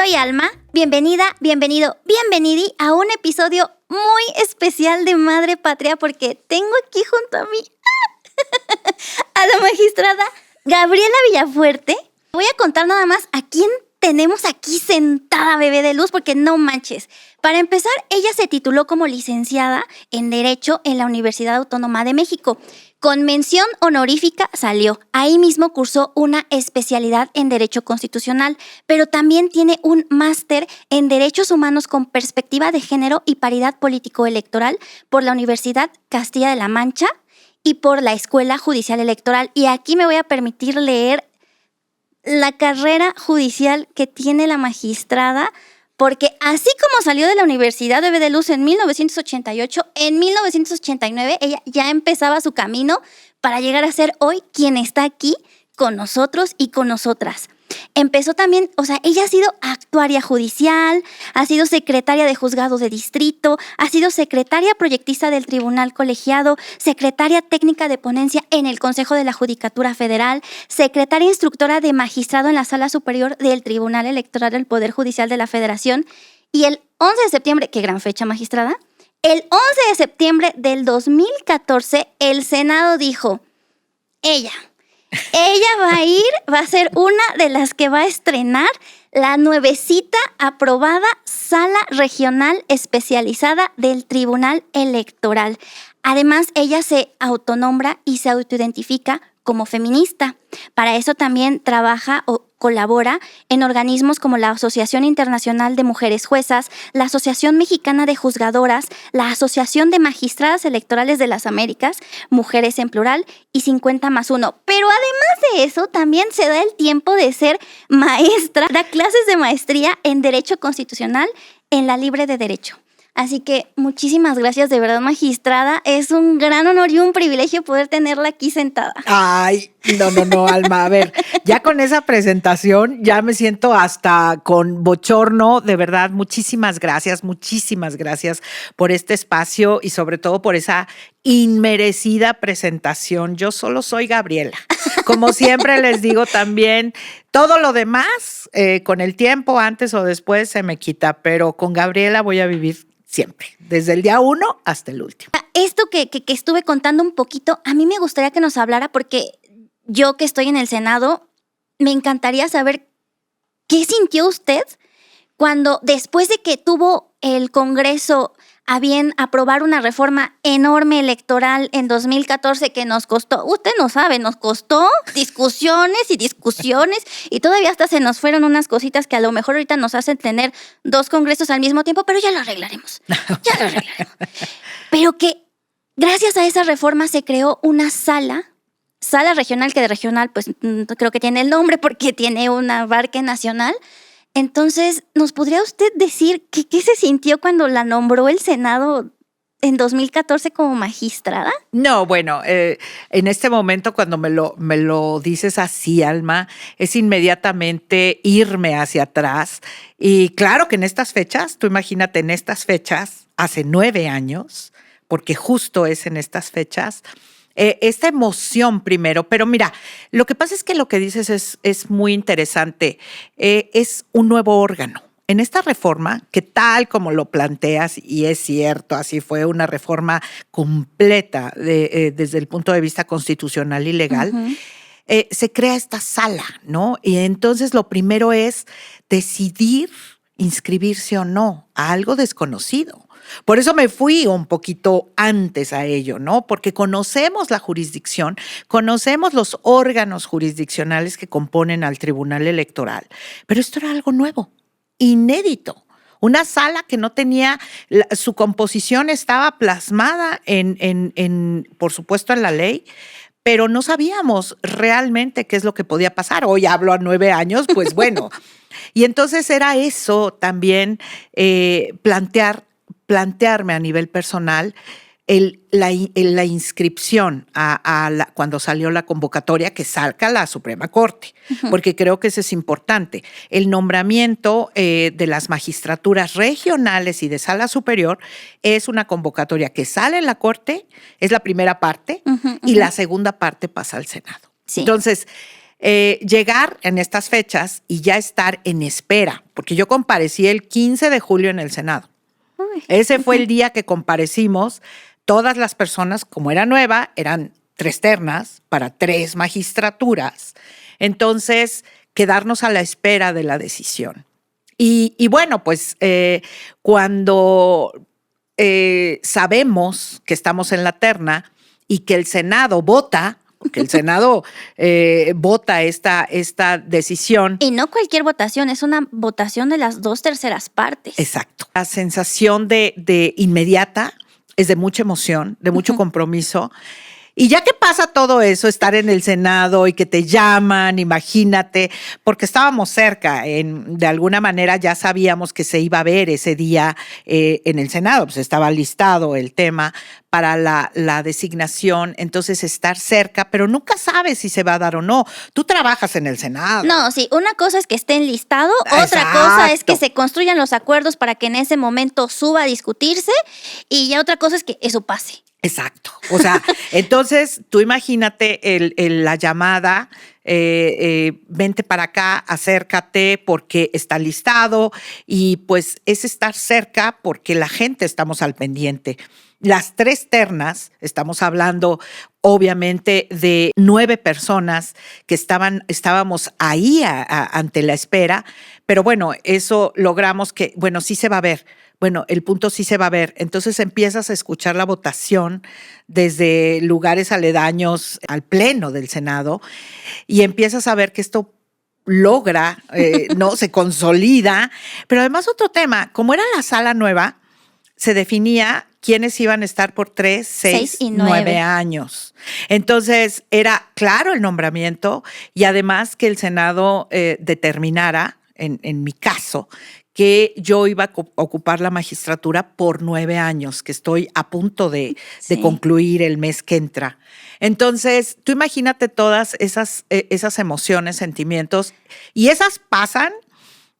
Soy Alma, bienvenida, bienvenido, bienvenidi a un episodio muy especial de Madre Patria porque tengo aquí junto a mí a la magistrada Gabriela Villafuerte. Voy a contar nada más a quién tenemos aquí sentada, bebé de luz, porque no manches. Para empezar, ella se tituló como licenciada en Derecho en la Universidad Autónoma de México. Con mención honorífica salió. Ahí mismo cursó una especialidad en Derecho Constitucional, pero también tiene un máster en Derechos Humanos con perspectiva de género y paridad político-electoral por la Universidad Castilla de la Mancha y por la Escuela Judicial Electoral. Y aquí me voy a permitir leer la carrera judicial que tiene la magistrada, porque así como salió de la Universidad de Bebé de Luz en 1988, en 1989 ella ya empezaba su camino para llegar a ser hoy quien está aquí con nosotros y con nosotras. Empezó también, ella ha sido actuaria judicial, ha sido secretaria de juzgado de distrito, ha sido secretaria proyectista del Tribunal Colegiado, secretaria técnica de ponencia en el Consejo de la Judicatura Federal, secretaria instructora de magistrado en la Sala Superior del Tribunal Electoral del Poder Judicial de la Federación. Y el 11 de septiembre, qué gran fecha, magistrada, el 11 de septiembre del 2014, el Senado dijo, ella va a ser una de las que va a estrenar la nuevecita aprobada Sala Regional Especializada del Tribunal Electoral. Además, ella se autonombra y se autoidentifica como feminista. Para eso también trabaja o colabora en organismos como la Asociación Internacional de Mujeres Juezas, la Asociación Mexicana de Juzgadoras, la Asociación de Magistradas Electorales de las Américas, Mujeres en Plural y 50+1. Pero además de eso, también se da el tiempo de ser maestra, da clases de maestría en Derecho Constitucional en la Libre de Derecho. Así que muchísimas gracias, de verdad, magistrada. Es un gran honor y un privilegio poder tenerla aquí sentada. Ay, no, Alma. A ver, ya con esa presentación ya me siento hasta con bochorno. De verdad, muchísimas gracias por este espacio y sobre todo por esa inmerecida presentación. Yo solo soy Gabriela. Como siempre les digo también, todo lo demás, con el tiempo, antes o después, se me quita, pero con Gabriela voy a vivir siempre, desde el día 1 hasta el último. Esto que estuve contando un poquito, a mí me gustaría que nos hablara porque yo que estoy en el Senado, me encantaría saber qué sintió usted cuando después de que tuvo el Congreso a bien aprobar una reforma enorme electoral en 2014 que nos costó, usted no sabe, nos costó discusiones y todavía hasta se nos fueron unas cositas que a lo mejor ahorita nos hacen tener 2 congresos al mismo tiempo, pero ya lo arreglaremos. Pero que gracias a esa reforma se creó una sala regional, que de regional pues creo que tiene el nombre porque tiene un abarque nacional. Entonces, ¿nos podría usted decir qué se sintió cuando la nombró el Senado en 2014 como magistrada? No, bueno, en este momento cuando me lo dices así, Alma, es inmediatamente irme hacia atrás. Y claro que en estas fechas, tú imagínate, en estas fechas, hace 9 años, porque justo es en estas fechas, esta emoción primero, pero mira, lo que pasa es que lo que dices es muy interesante, es un nuevo órgano. En esta reforma, que tal como lo planteas, y es cierto, así fue una reforma completa desde el punto de vista constitucional y legal, se crea esta sala, ¿no? Y entonces lo primero es decidir inscribirse o no a algo desconocido. Por eso me fui un poquito antes a ello, ¿no? Porque conocemos la jurisdicción, conocemos los órganos jurisdiccionales que componen al Tribunal Electoral, pero esto era algo nuevo, inédito. Una sala que no tenía, su composición estaba plasmada por supuesto, en la ley, pero no sabíamos realmente qué es lo que podía pasar. Hoy hablo a 9 años, pues bueno. Y entonces era eso también, plantearme a nivel personal la inscripción cuando salió la convocatoria que saca la Suprema Corte, porque creo que eso es importante. El nombramiento de las magistraturas regionales y de sala superior es una convocatoria que sale en la Corte, es la primera parte, y la segunda parte pasa al Senado. Sí. Entonces, llegar en estas fechas y ya estar en espera, porque yo comparecí el 15 de julio en el Senado. Uy. Ese fue el día que comparecimos. Todas las personas, como era nueva, eran 3 ternas para 3 magistraturas. Entonces, quedarnos a la espera de la decisión. Y bueno, pues cuando sabemos que estamos en la terna y que el Senado vota, porque el Senado vota esta decisión. Y no cualquier votación, es una votación de las 2/3 partes. Exacto. La sensación de inmediata es de mucha emoción, de mucho compromiso. Y ya que pasa todo eso, estar en el Senado y que te llaman, imagínate, porque estábamos cerca, de alguna manera ya sabíamos que se iba a ver ese día en el Senado, pues estaba listado el tema para la designación, entonces estar cerca, pero nunca sabes si se va a dar o no. Tú trabajas en el Senado. No, sí, una cosa es que esté enlistado, otra cosa es que se construyan los acuerdos para que en ese momento suba a discutirse y ya otra cosa es que eso pase. Exacto. O sea, entonces tú imagínate la llamada, vente para acá, acércate porque está listado y pues es estar cerca porque la gente estamos al pendiente. Las 3 ternas, estamos hablando obviamente de 9 personas que estábamos ahí ante la espera, pero bueno, eso logramos que, bueno, sí se va a ver. Bueno, el punto sí se va a ver. Entonces empiezas a escuchar la votación desde lugares aledaños al pleno del Senado y empiezas a ver que esto logra, ¿no? Se consolida. Pero además otro tema, como era la sala nueva, se definía quiénes iban a estar por 3, 6 y 9 años. Entonces era claro el nombramiento y además que el Senado determinara, en mi caso, que yo iba a ocupar la magistratura por 9 años, que estoy a punto de concluir el mes que entra. Entonces, tú imagínate todas esas emociones, sentimientos, y esas pasan.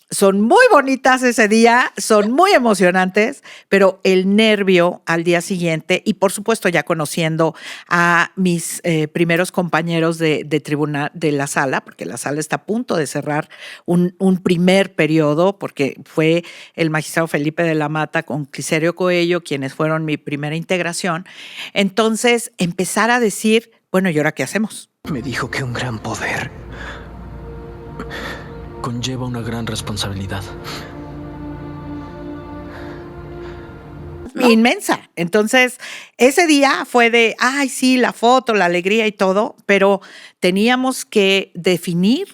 Son muy bonitas ese día, son muy emocionantes, pero el nervio al día siguiente y por supuesto ya conociendo a mis primeros compañeros de tribunal de la sala, porque la sala está a punto de cerrar un primer periodo, porque fue el magistrado Felipe de la Mata con Clicerio Coello quienes fueron mi primera integración. Entonces empezar a decir, bueno, ¿y ahora qué hacemos? Me dijo que un gran poder conlleva una gran responsabilidad. Inmensa. Entonces, ese día fue de, ay, sí, la foto, la alegría y todo, pero teníamos que definir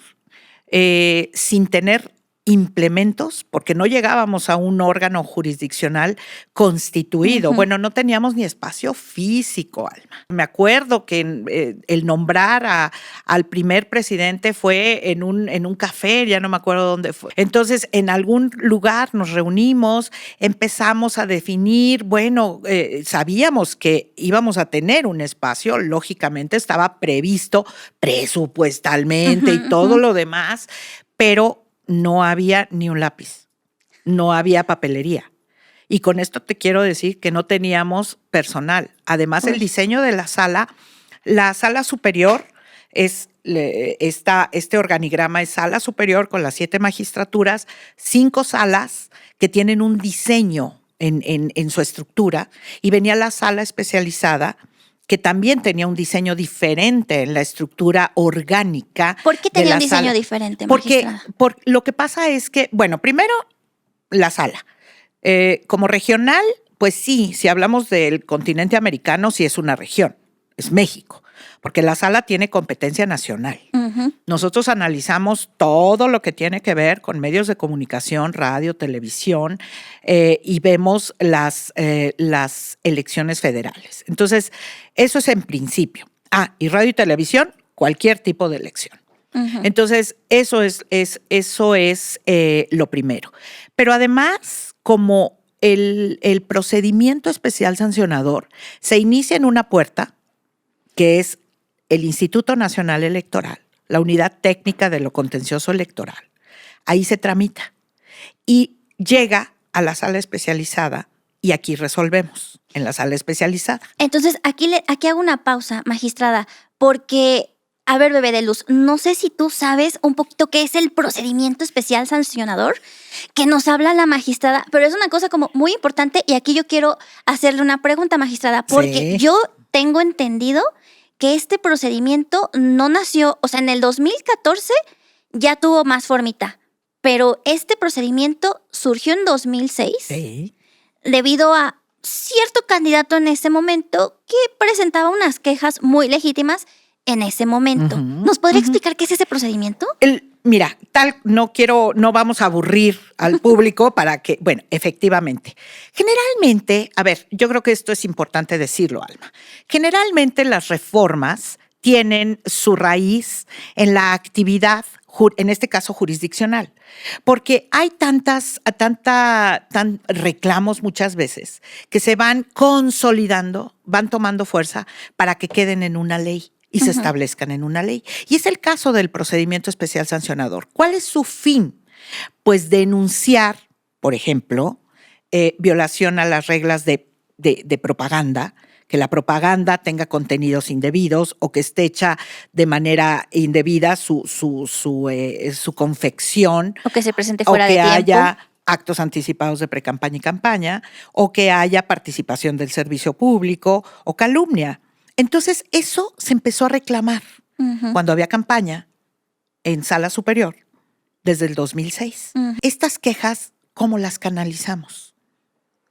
sin tener implementos, porque no llegábamos a un órgano jurisdiccional constituido. Uh-huh. Bueno, no teníamos ni espacio físico, Alma. Me acuerdo que el nombrar al primer presidente fue en un café, ya no me acuerdo dónde fue. Entonces, en algún lugar nos reunimos, empezamos a definir, bueno, sabíamos que íbamos a tener un espacio, lógicamente estaba previsto presupuestalmente uh-huh, y todo uh-huh. lo demás, pero no había ni un lápiz, no había papelería. Y con esto te quiero decir que no teníamos personal. Además, el diseño de la sala superior es este organigrama es sala superior con las 7 magistraturas, 5 salas que tienen un diseño en su estructura, y venía la sala especializada que también tenía un diseño diferente en la estructura orgánica. ¿Por qué tenía un diseño diferente, magistrada? Porque lo que pasa es que, bueno, primero, la sala. Como regional, pues sí, si hablamos del continente americano, sí es una región, es México, porque la sala tiene competencia nacional. Uh-huh. Nosotros analizamos todo lo que tiene que ver con medios de comunicación, radio, televisión, y vemos las elecciones federales. Entonces, eso es en principio. Y radio y televisión, cualquier tipo de elección. Uh-huh. Entonces, eso es lo primero. Pero además, como el procedimiento especial sancionador se inicia en una puerta, que es el Instituto Nacional Electoral, la Unidad Técnica de lo Contencioso Electoral. Ahí se tramita y llega a la sala especializada y aquí resolvemos en la sala especializada. Entonces, aquí hago una pausa, magistrada, porque A ver, bebé de luz, no sé si tú sabes un poquito qué es el procedimiento especial sancionador que nos habla la magistrada, pero es una cosa como muy importante y aquí yo quiero hacerle una pregunta, magistrada, porque Sí. yo tengo entendido que este procedimiento no nació, o sea, en el 2014 ya tuvo más formita, pero este procedimiento surgió en 2006 Sí. debido a cierto candidato en ese momento que presentaba unas quejas muy legítimas en ese momento. Ujú, ¿Nos podría ujú. explicar qué es ese procedimiento? Mira, no vamos a aburrir al público para que, bueno, efectivamente. Generalmente, a ver, yo creo que esto es importante decirlo, Alma. Generalmente las reformas tienen su raíz en la actividad, en este caso jurisdiccional, porque hay reclamos muchas veces que se van consolidando, van tomando fuerza para que queden en una ley y se establezcan en una ley. Y es el caso del procedimiento especial sancionador. ¿Cuál es su fin? Pues denunciar, por ejemplo, violación a las reglas de propaganda, que la propaganda tenga contenidos indebidos o que esté hecha de manera indebida su confección. O que se presente fuera o que de tiempo. haya actos anticipados de precampaña y campaña, o que haya participación del servicio público o calumnia. Entonces, eso se empezó a reclamar cuando había campaña en sala superior desde el 2006. Estas quejas, ¿cómo las canalizamos?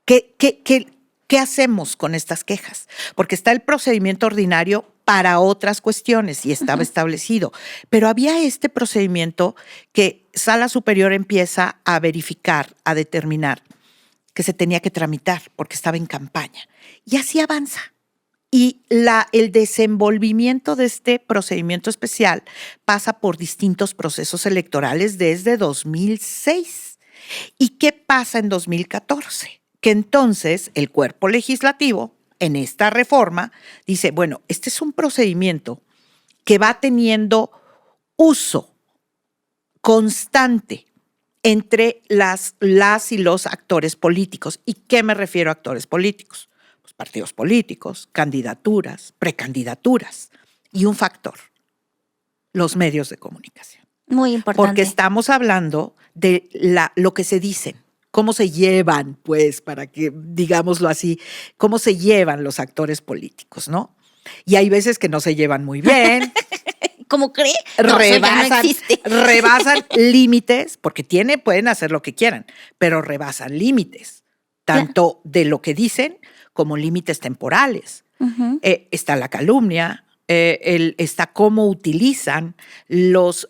¿Qué hacemos con estas quejas? Porque está el procedimiento ordinario para otras cuestiones y estaba establecido. Pero había este procedimiento que sala superior empieza a verificar, a determinar que se tenía que tramitar porque estaba en campaña. Y así avanza. Y el desenvolvimiento de este procedimiento especial pasa por distintos procesos electorales desde 2006. ¿Y qué pasa en 2014? Que entonces el cuerpo legislativo, en esta reforma, dice, bueno, este es un procedimiento que va teniendo uso constante entre las y los actores políticos. ¿Y qué me refiero a actores políticos? Pues partidos políticos, candidaturas, precandidaturas y un factor, los medios de comunicación. Muy importante. Porque estamos hablando de lo que se dicen, cómo se llevan, pues, para que digámoslo así, cómo se llevan los actores políticos, ¿no? Y hay veces que no se llevan muy bien. ¿Cómo cree? No, eso ya no existe. Rebasan límites, porque pueden hacer lo que quieran, pero rebasan límites, tanto de lo que dicen como límites temporales. Está la calumnia, está cómo utilizan los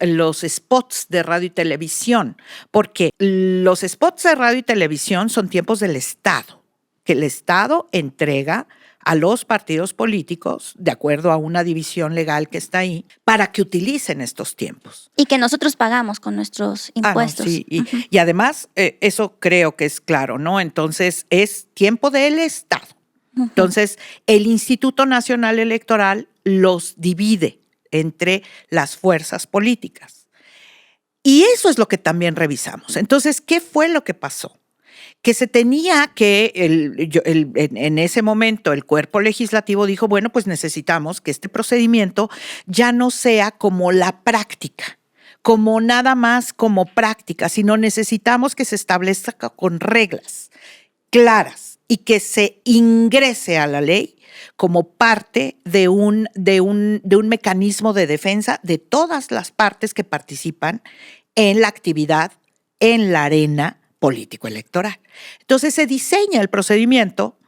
spots de radio y televisión, porque los spots de radio y televisión son tiempos del Estado, que el Estado entrega a los partidos políticos, de acuerdo a una división legal que está ahí, para que utilicen estos tiempos. Y que nosotros pagamos con nuestros impuestos. No, sí. Y además, eso creo que es claro, ¿no? Entonces, es tiempo del Estado. Entonces, el Instituto Nacional Electoral los divide entre las fuerzas políticas. Y eso es lo que también revisamos. Entonces, ¿qué fue lo que pasó? Que se tenía que, en ese momento, el cuerpo legislativo dijo, bueno, pues necesitamos que este procedimiento ya no sea como la práctica, como nada más como práctica, sino necesitamos que se establezca con reglas claras y que se ingrese a la ley como parte de un mecanismo de defensa de todas las partes que participan en la actividad, en la arena político-electoral. Entonces se diseña el procedimiento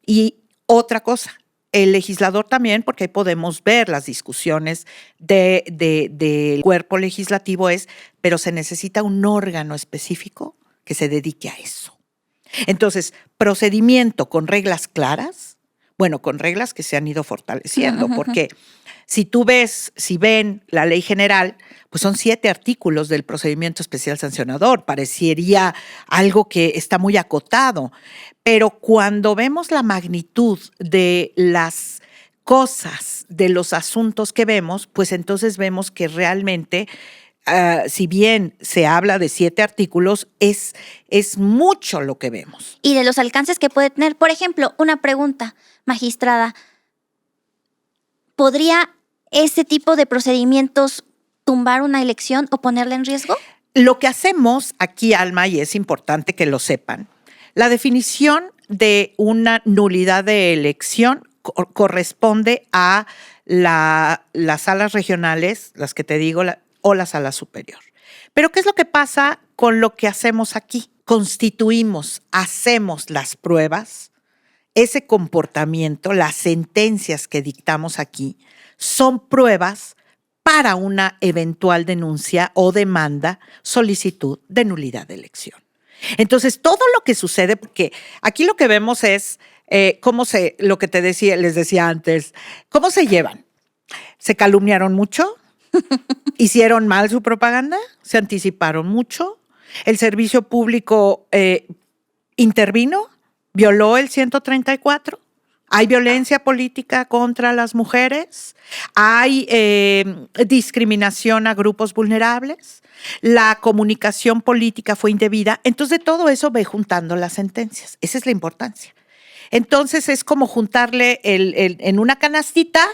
y otra cosa, el legislador también, porque ahí podemos ver las discusiones del cuerpo legislativo pero se necesita un órgano específico que se dedique a eso. Entonces, procedimiento con reglas claras, bueno, con reglas que se han ido fortaleciendo, porque si ven la ley general, pues son 7 artículos del procedimiento especial sancionador. Parecería algo que está muy acotado, pero cuando vemos la magnitud de las cosas, de los asuntos que vemos, pues entonces vemos que realmente, si bien se habla de 7 artículos, es mucho lo que vemos. Y de los alcances que puede tener. Por ejemplo, una pregunta, magistrada. ¿Podría ese tipo de procedimientos tumbar una elección o ponerla en riesgo? Lo que hacemos aquí, Alma, y es importante que lo sepan, la definición de una nulidad de elección corresponde a las salas regionales, las que te digo, o la sala superior. Pero ¿qué es lo que pasa con lo que hacemos aquí? Constituimos, hacemos las pruebas, ese comportamiento, las sentencias que dictamos aquí, son pruebas para una eventual denuncia o demanda, solicitud de nulidad de elección. Entonces, todo lo que sucede, porque aquí lo que vemos es lo que les decía antes, cómo se llevan. ¿Se calumniaron mucho? ¿Hicieron mal su propaganda? ¿Se anticiparon mucho? ¿El servicio público intervino? ¿Violó el 134? ¿Hay violencia política contra las mujeres? ¿Hay discriminación a grupos vulnerables? ¿La comunicación política fue indebida? Entonces, de todo eso ve juntando las sentencias. Esa es la importancia. Entonces, es como juntarle en una canastita,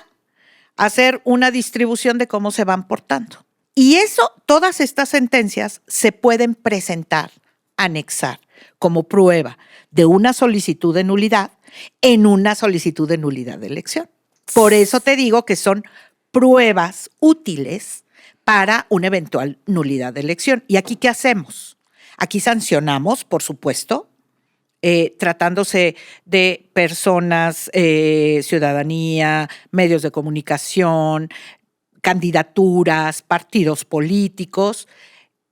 hacer una distribución de cómo se van portando. Y eso, todas estas sentencias se pueden presentar, anexar como prueba de una solicitud de nulidad en una solicitud de nulidad de elección. Por eso te digo que son pruebas útiles para una eventual nulidad de elección. ¿Y aquí qué hacemos? Aquí sancionamos, por supuesto, tratándose de personas, ciudadanía, medios de comunicación, candidaturas, partidos políticos,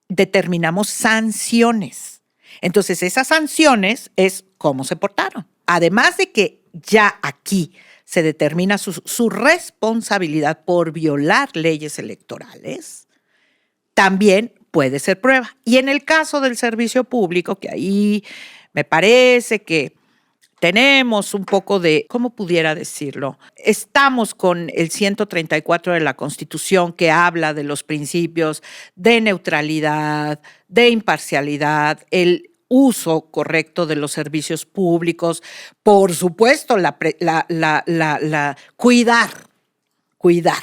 determinamos sanciones. Entonces, esas sanciones es cómo se portaron. Además de que ya aquí se determina su responsabilidad por violar leyes electorales, también puede ser prueba. Y en el caso del servicio público, que ahí me parece que tenemos un poco de, ¿cómo pudiera decirlo? Estamos con el 134 de la Constitución que habla de los principios de neutralidad, de imparcialidad, el uso correcto de los servicios públicos, por supuesto, cuidar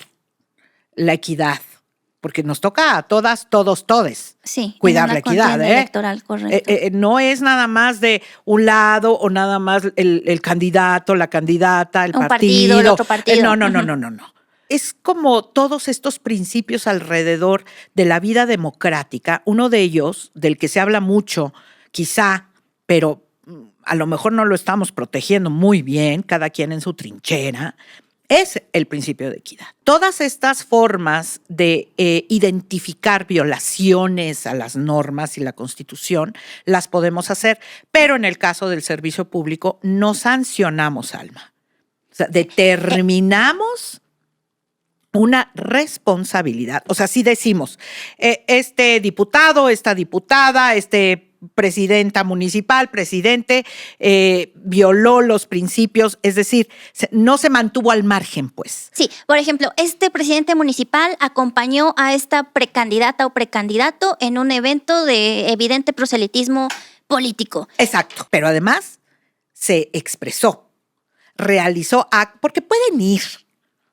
la equidad, porque nos toca a todas, todos, todes. Sí, cuidar la equidad, electoral, correcto. No es nada más de un lado o nada más el candidato, la candidata, el un partido. El otro partido. No. Es como todos estos principios alrededor de la vida democrática. Uno de ellos, del que se habla mucho, quizá, pero a lo mejor no lo estamos protegiendo muy bien, cada quien en su trinchera, es el principio de equidad. Todas estas formas de identificar violaciones a las normas y la Constitución las podemos hacer, pero en el caso del servicio público no sancionamos, Alma. O sea, determinamos una responsabilidad. O sea, si decimos, este diputado, esta diputada, presidenta municipal, presidente, violó los principios, es decir, no se mantuvo al margen, pues. Sí, por ejemplo, este presidente municipal acompañó a esta precandidata o precandidato en un evento de evidente proselitismo político. Exacto, pero además se expresó, realizó actos, porque pueden ir.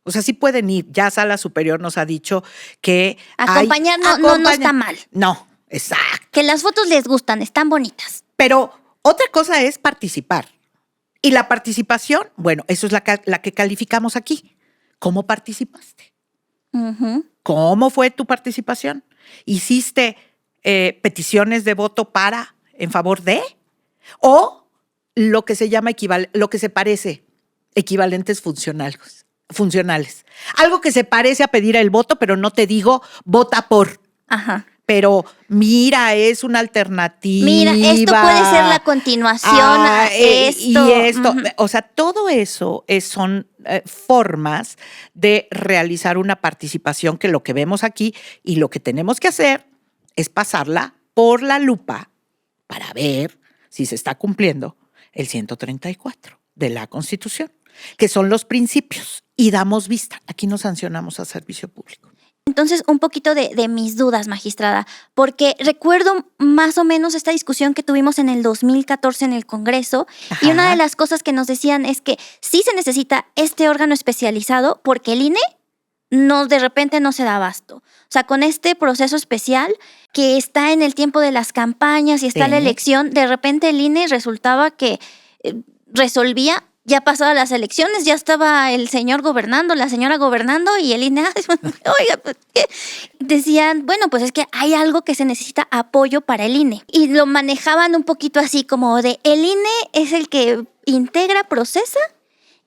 O sea, sí pueden ir. Ya Sala Superior nos ha dicho que acompañar no está mal. No, exacto. Que las fotos les gustan, están bonitas. Pero otra cosa es participar. Y la participación, bueno, eso es la que calificamos aquí. ¿Cómo participaste? Uh-huh. ¿Cómo fue tu participación? ¿Hiciste peticiones de voto en favor de? ¿O lo que se llama lo que se parece equivalentes funcionales? Algo que se parece a pedir el voto, pero no te digo vota por. Ajá. Pero mira, es una alternativa. Mira, esto puede ser la continuación a esto. Y esto, uh-huh. O sea, todo eso son formas de realizar una participación que lo que vemos aquí y lo que tenemos que hacer es pasarla por la lupa para ver si se está cumpliendo el 134 de la Constitución, que son los principios, y damos vista. Aquí no sancionamos al servicio público. Entonces, un poquito de mis dudas, magistrada, porque recuerdo más o menos esta discusión que tuvimos en el 2014 en el Congreso. Ajá. Y una de las cosas que nos decían es que sí se necesita este órgano especializado porque el INE no, de repente no se da abasto. O sea, con este proceso especial que está en el tiempo de las campañas y está la elección, de repente el INE resultaba que resolvía, ya pasadas las elecciones, ya estaba el señor gobernando, la señora gobernando y el INE, oiga, pues, ¿qué? Decían, bueno, pues es que hay algo que se necesita apoyo para el INE. Y lo manejaban un poquito así como de, el INE es el que integra, procesa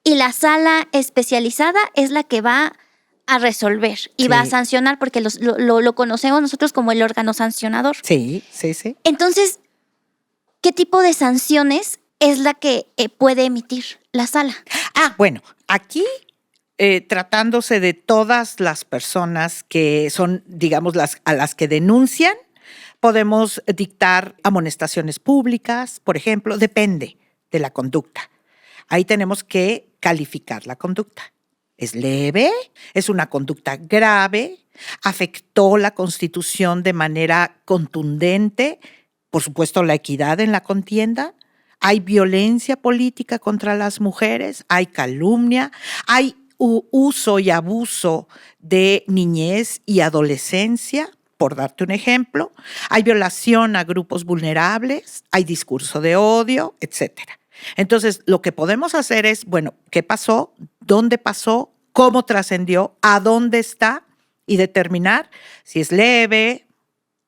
y la sala especializada es la que va a resolver y va a sancionar porque lo conocemos nosotros como el órgano sancionador. Sí. Entonces, ¿qué tipo de sanciones es la que puede emitir la sala? Bueno, aquí tratándose de todas las personas que son, digamos, a las que denuncian, podemos dictar amonestaciones públicas, por ejemplo, depende de la conducta. Ahí tenemos que calificar la conducta. ¿Es leve? ¿Es una conducta grave? ¿Afectó la Constitución de manera contundente? Por supuesto, la equidad en la contienda. ¿Hay violencia política contra las mujeres? ¿Hay calumnia? ¿Hay uso y abuso de niñez y adolescencia? Por darte un ejemplo. ¿Hay violación a grupos vulnerables? ¿Hay discurso de odio? Etcétera. Entonces, lo que podemos hacer es, bueno, ¿qué pasó? ¿Dónde pasó? ¿Cómo trascendió? ¿A dónde está? Y determinar si es leve,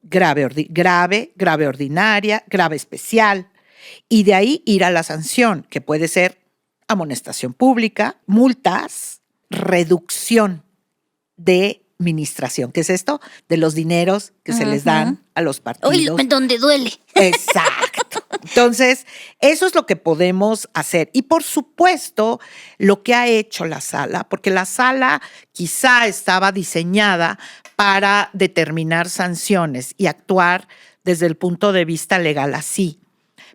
grave ordinaria, grave especial. Y de ahí ir a la sanción, que puede ser amonestación pública, multas, reducción de administración. ¿Qué es esto? De los dineros que se les dan a los partidos. Uy, donde duele. Exacto. Entonces, eso es lo que podemos hacer. Y por supuesto, lo que ha hecho la sala, porque la sala quizá estaba diseñada para determinar sanciones y actuar desde el punto de vista legal así.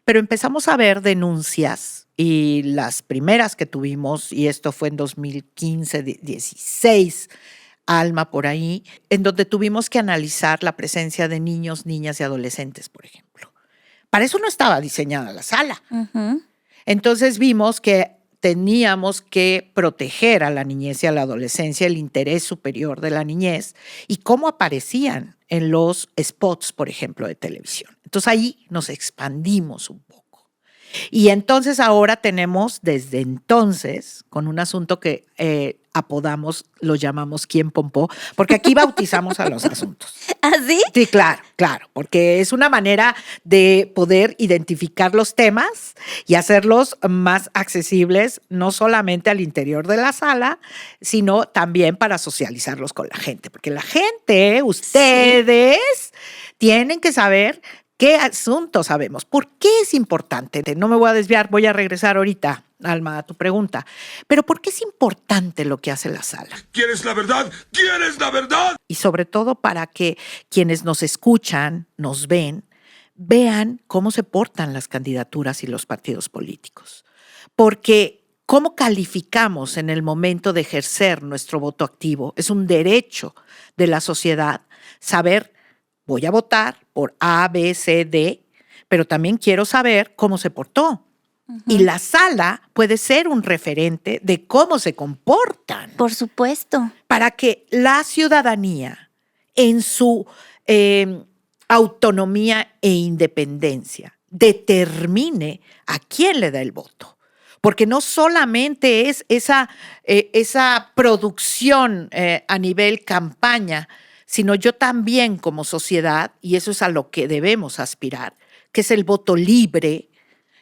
Pero empezamos a ver denuncias y las primeras que tuvimos, y esto fue en 2015, 16, Alma, por ahí, en donde tuvimos que analizar la presencia de niños, niñas y adolescentes, por ejemplo. Para eso no estaba diseñada la sala. Entonces vimos que teníamos que proteger a la niñez y a la adolescencia, el interés superior de la niñez y cómo aparecían en los spots, por ejemplo, de televisión. Entonces ahí nos expandimos un poco. Y entonces ahora tenemos, desde entonces, con un asunto que apodamos, lo llamamos ¿Quién pompó? Porque aquí bautizamos a los asuntos. ¿Ah, sí? Sí, claro, porque es una manera de poder identificar los temas y hacerlos más accesibles, no solamente al interior de la sala, sino también para socializarlos con la gente. Porque la gente, ustedes, tienen que saber qué asuntos sabemos. ¿Por qué es importante? No me voy a desviar, voy a regresar ahorita, Alma, a tu pregunta. Pero ¿por qué es importante lo que hace la sala? ¿Quieres la verdad? ¿Quieres la verdad? Y sobre todo para que quienes nos escuchan, nos ven, vean cómo se portan las candidaturas y los partidos políticos. Porque cómo calificamos en el momento de ejercer nuestro voto activo es un derecho de la sociedad saber. Voy a votar por A, B, C, D, pero también quiero saber cómo se portó. Y la sala puede ser un referente de cómo se comportan. Por supuesto. Para que la ciudadanía, en su autonomía e independencia, determine a quién le da el voto. Porque no solamente es esa producción a nivel campaña, sino yo también como sociedad, y eso es a lo que debemos aspirar, que es el voto libre,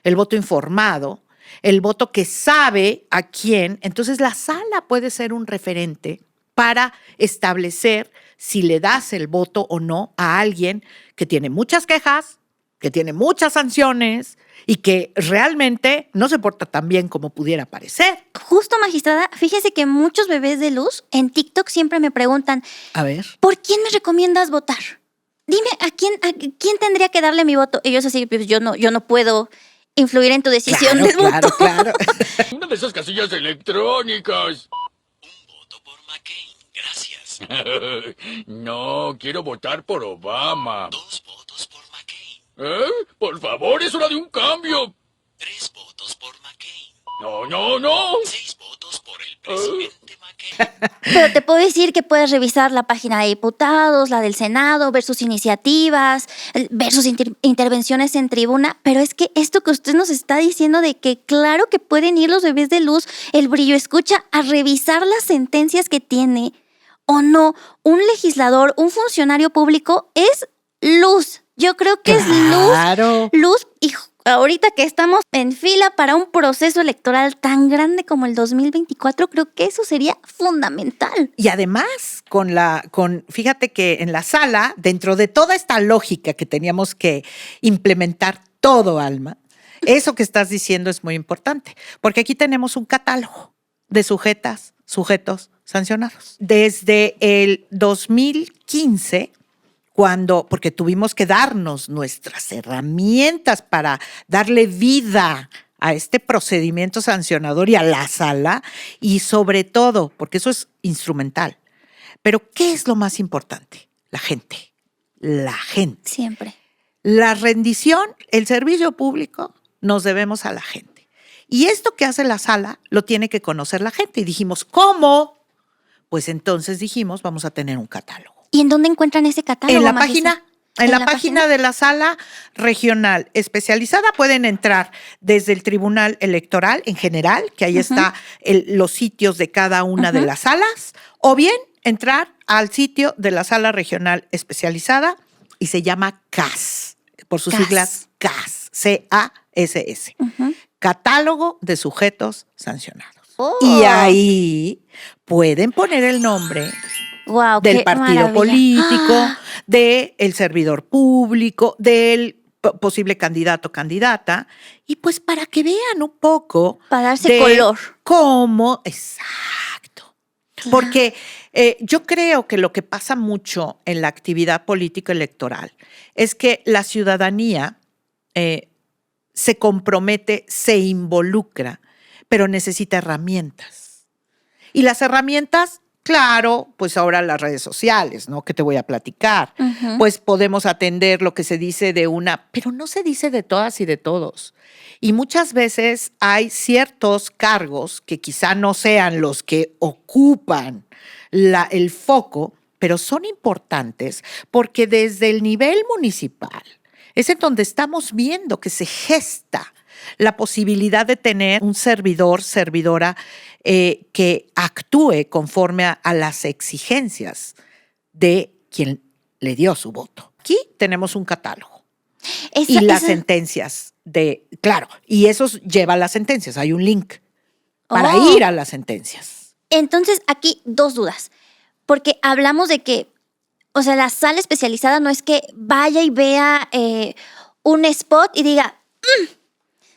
el voto informado, el voto que sabe a quién. Entonces la sala puede ser un referente para establecer si le das el voto o no a alguien que tiene muchas quejas, que tiene muchas sanciones y que realmente no se porta tan bien como pudiera parecer. Justo, magistrada, fíjese que muchos bebés de luz en TikTok siempre me preguntan, a ver, ¿por quién me recomiendas votar? Dime, ¿a quién tendría que darle mi voto? Ellos así, pues yo no puedo influir en tu decisión del voto. Claro. Una de esas casillas electrónicas. Un voto por McCain, gracias. No, quiero votar por Obama. 2 votos por McCain. Por favor, es hora de un cambio. 3 votos por McCain. No. 6 votos por el presidente McCain. Pero te puedo decir que puedes revisar la página de diputados, la del Senado, ver sus iniciativas, ver sus intervenciones en tribuna. Pero es que esto que usted nos está diciendo de que claro que pueden ir los bebés de luz, el brillo escucha, a revisar las sentencias que tiene o no un legislador, un funcionario público, es luz. Yo creo que Claro. es luz. Y ahorita que estamos en fila para un proceso electoral tan grande como el 2024, creo que eso sería fundamental. Y además, fíjate que en la sala, dentro de toda esta lógica que teníamos que implementar todo, Alma, eso que estás diciendo es muy importante, porque aquí tenemos un catálogo de sujetos sancionados. Desde el 2015, porque tuvimos que darnos nuestras herramientas para darle vida a este procedimiento sancionador y a la sala, y sobre todo, porque eso es instrumental. Pero, ¿qué es lo más importante? La gente. La gente. Siempre. La rendición, el servicio público, nos debemos a la gente. Y esto que hace la sala lo tiene que conocer la gente. Y dijimos, ¿cómo? Pues entonces dijimos, vamos a tener un catálogo. ¿Y en dónde encuentran ese catálogo, En la magistra? página, en la página de la sala regional especializada pueden entrar desde el Tribunal Electoral en general, que ahí está los sitios de cada una de las salas, o bien entrar al sitio de la sala regional especializada y se llama CAS, por sus siglas CAS, C-A-S-S, Catálogo de Sujetos Sancionados. Oh. Y ahí pueden poner el nombre Wow, del qué partido maravilla. político, del servidor público, del posible candidato o candidata, y pues para que vean un poco Para darse de color. cómo, exacto. Porque yo creo que lo que pasa mucho en la actividad político electoral es que la ciudadanía se compromete, se involucra, pero necesita herramientas. Y las herramientas, claro, pues ahora las redes sociales, ¿no? Que te voy a platicar. Pues podemos atender lo que se dice pero no se dice de todas y de todos. Y muchas veces hay ciertos cargos que quizá no sean los que ocupan el foco, pero son importantes porque desde el nivel municipal es en donde estamos viendo que se gesta la posibilidad de tener un servidor, servidora que actúe conforme a las exigencias de quien le dio su voto. Aquí tenemos un catálogo y las sentencias claro, y eso lleva a las sentencias. Hay un link para ir a las sentencias. Entonces, aquí 2 dudas, porque hablamos de que, o sea, la sala especializada no es que vaya y vea un spot y diga,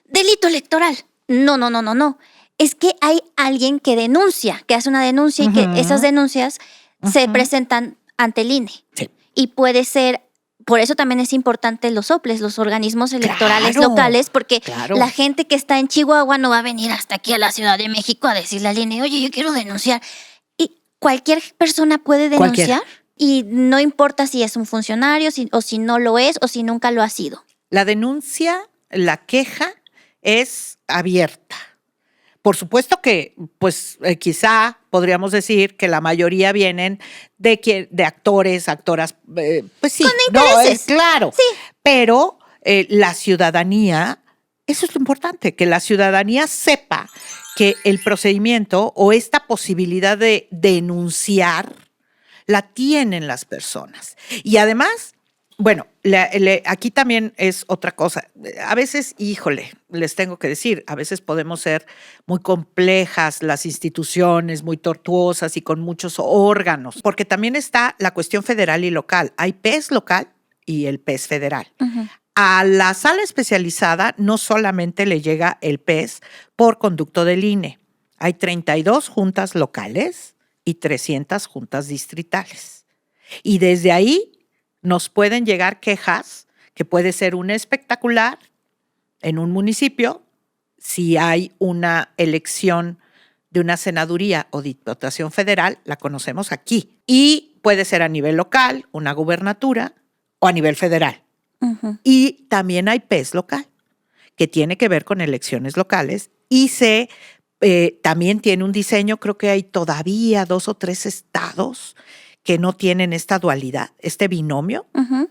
delito electoral. No. Es que hay alguien que denuncia, que hace una denuncia y que esas denuncias se presentan ante el INE. Sí. Y puede ser, por eso también es importante los OPLES, los organismos electorales Claro, locales, porque claro. la gente que está en Chihuahua no va a venir hasta aquí a la Ciudad de México a decirle al INE, oye, yo quiero denunciar. Y cualquier persona puede denunciar. Y no importa si es un funcionario o si no lo es o si nunca lo ha sido. La denuncia, la queja es abierta. Por supuesto que, pues, quizá podríamos decir que la mayoría vienen de actores, actoras, pues sí. Con intereses. Claro. Sí. Pero la ciudadanía, eso es lo importante, que la ciudadanía sepa que el procedimiento o esta posibilidad de denunciar la tienen las personas. Y además, bueno, aquí también es otra cosa. A veces, híjole, les tengo que decir, a veces podemos ser muy complejas las instituciones, muy tortuosas y con muchos órganos, porque también está la cuestión federal y local. Hay PES local y el PES federal. A la sala especializada no solamente le llega el PES por conducto del INE. Hay 32 juntas locales y 300 juntas distritales. Y desde ahí nos pueden llegar quejas, que puede ser un espectacular en un municipio, si hay una elección de una senaduría o diputación federal, la conocemos aquí. Y puede ser a nivel local, una gubernatura, o a nivel federal. Y también hay PES local, que tiene que ver con elecciones locales y se también tiene un diseño, creo que hay todavía 2 o 3 estados que no tienen esta dualidad, este binomio. Ujú.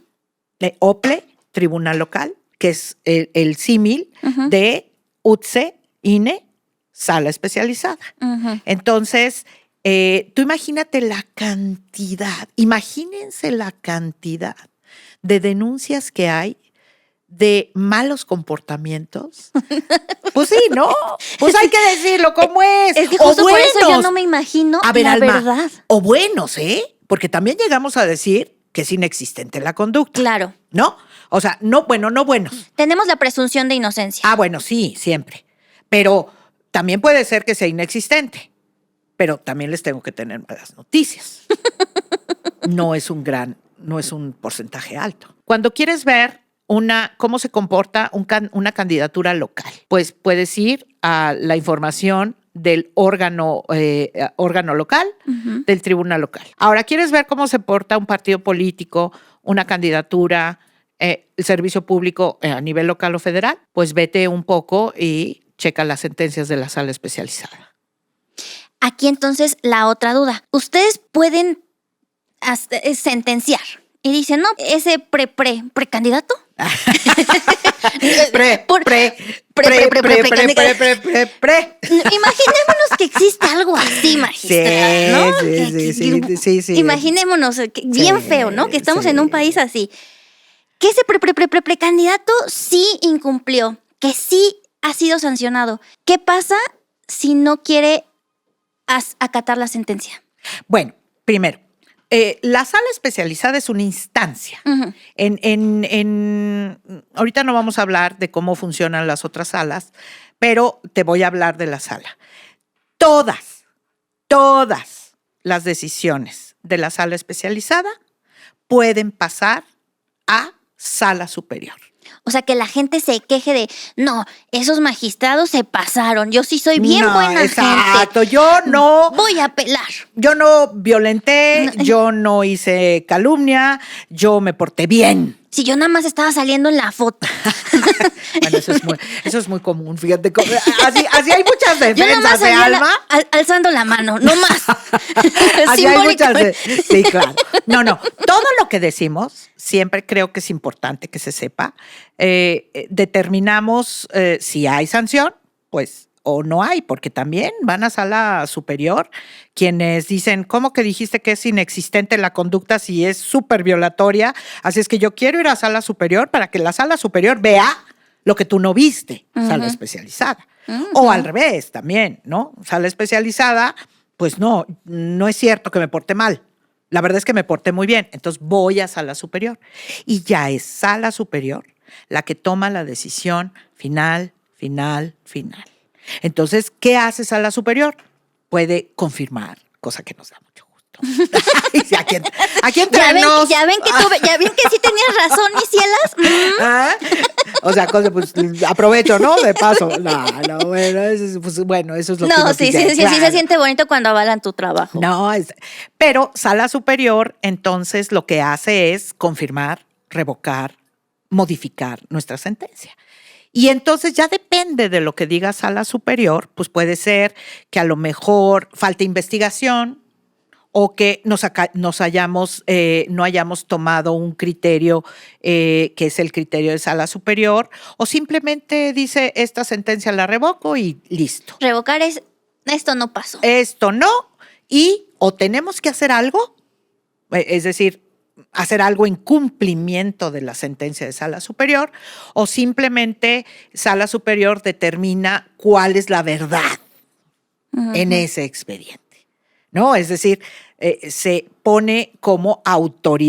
OPLE, Tribunal Local, que es el símil Ujú. de UTSE, INE, Sala Especializada. Ujú. Entonces, tú imagínate la cantidad, imagínense la cantidad de denuncias que hay de malos comportamientos. Pues sí, ¿no? Pues hay que decirlo como es. Es que O justo por eso yo buenos. no me imagino A ver, la Alma, verdad. o buenos, ¿eh? Porque también llegamos a decir que es inexistente la conducta. Claro. ¿No? O sea, no buenos. Tenemos la presunción de inocencia. Ah, bueno, sí, siempre. Pero también puede ser que sea inexistente. Pero también les tengo que tener malas noticias. No es un porcentaje alto. Cuando quieres ver cómo se comporta una candidatura local, pues puedes ir a la información del órgano local, Ujú. del tribunal local. Ahora, ¿quieres ver cómo se porta un partido político, una candidatura, el servicio público a nivel local o federal? Pues vete un poco y checa las sentencias de la sala especializada. Aquí entonces la otra duda. Ustedes pueden sentenciar y dicen, no, ese precandidato. Imaginémonos que existe algo así, magistrada, ¿no? Sí. Imaginémonos, bien feo, ¿no? Que estamos en un país así. Que ese precandidato sí incumplió, que sí ha sido sancionado. ¿Qué pasa si no quiere acatar la sentencia? Bueno, primero, la sala especializada es una instancia. Ujú. Ahorita no vamos a hablar de cómo funcionan las otras salas, pero te voy a hablar de la sala. Todas las decisiones de la sala especializada pueden pasar a sala superior. O sea, que la gente se queje de, no, esos magistrados se pasaron, yo sí soy bien No, buena exacto, gente. yo no Voy a apelar. Yo no violenté, yo no hice calumnia, yo me porté bien. Si yo nada más estaba saliendo en la foto. Bueno, eso es muy común, fíjate. Así hay muchas Yo nada más defensas de salía Alma. alzando la mano, no más. Así hay muchas Simbólicamente. sí, claro. No, todo lo que decimos, siempre creo que es importante que se sepa. Determinamos si hay sanción, pues, o no hay, porque también van a sala superior quienes dicen, ¿cómo que dijiste que es inexistente la conducta si es súper violatoria? Así es que yo quiero ir a sala superior para que la sala superior vea lo que tú no viste, sala especializada. O al revés también, ¿no? Sala especializada, pues no es cierto que me porte mal. La verdad es que me porté muy bien, entonces voy a sala superior. Y ya es sala superior la que toma la decisión final. Entonces, ¿qué hace sala superior? Puede confirmar, cosa que nos da mucho gusto. Aquí entre nos. Ya ven que sí tenías razón, mis cielas. ¿Ah? O sea, pues aprovecho, ¿no? De paso. Bueno, eso es lo que No, nos sí dice, se claro. siente bonito cuando avalan tu trabajo. No, pero sala superior, entonces, lo que hace es confirmar, revocar, modificar nuestra sentencia. Y entonces ya depende de lo que diga sala superior, pues puede ser que a lo mejor falte investigación o que no hayamos tomado un criterio que es el criterio de sala superior, o simplemente dice esta sentencia la revoco y listo. Revocar esto no pasó. Esto no, y o tenemos que hacer algo, es decir, hacer algo en cumplimiento de la sentencia de sala superior, o simplemente sala superior determina cuál es la verdad en ese expediente, ¿no? Es decir, se pone como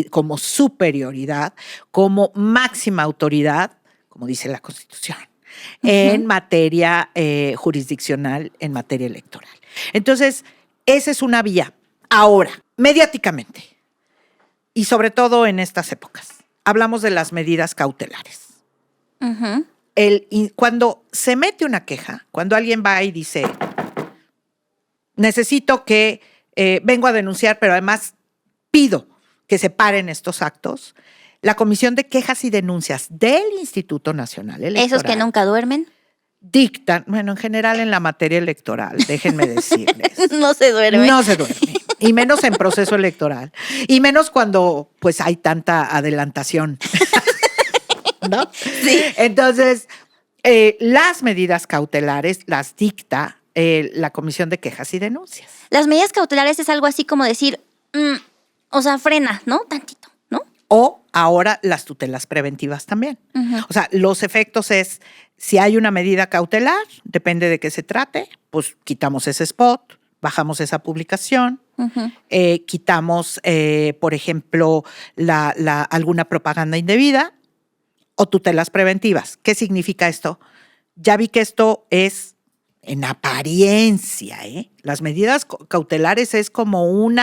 como superioridad, como máxima autoridad, como dice la Constitución, en materia jurisdiccional, en materia electoral. Entonces, esa es una vía. Ahora, mediáticamente, y sobre todo en estas épocas, hablamos de las medidas cautelares. Ujú. Cuando se mete una queja, cuando alguien va y dice, necesito que vengo a denunciar, pero además pido que se paren estos actos, la Comisión de Quejas y Denuncias del Instituto Nacional Electoral. Esos que nunca duermen. dictan, bueno, en general en la materia electoral, déjenme decirles. No se duerme. No se duerme. Y menos en proceso electoral. Y menos cuando pues hay tanta adelantación. ¿No? Sí. Entonces, las medidas cautelares las dicta la Comisión de Quejas y Denuncias. Las medidas cautelares es algo así como decir, o sea, frena, ¿no? Tantito, ¿no? O ahora las tutelas preventivas también. O sea, los efectos es, si hay una medida cautelar, depende de qué se trate, pues quitamos ese spot, bajamos esa publicación, quitamos, por ejemplo, alguna propaganda indebida o tutelas preventivas. ¿Qué significa esto? Ya vi que esto es en apariencia, Las medidas cautelares es como un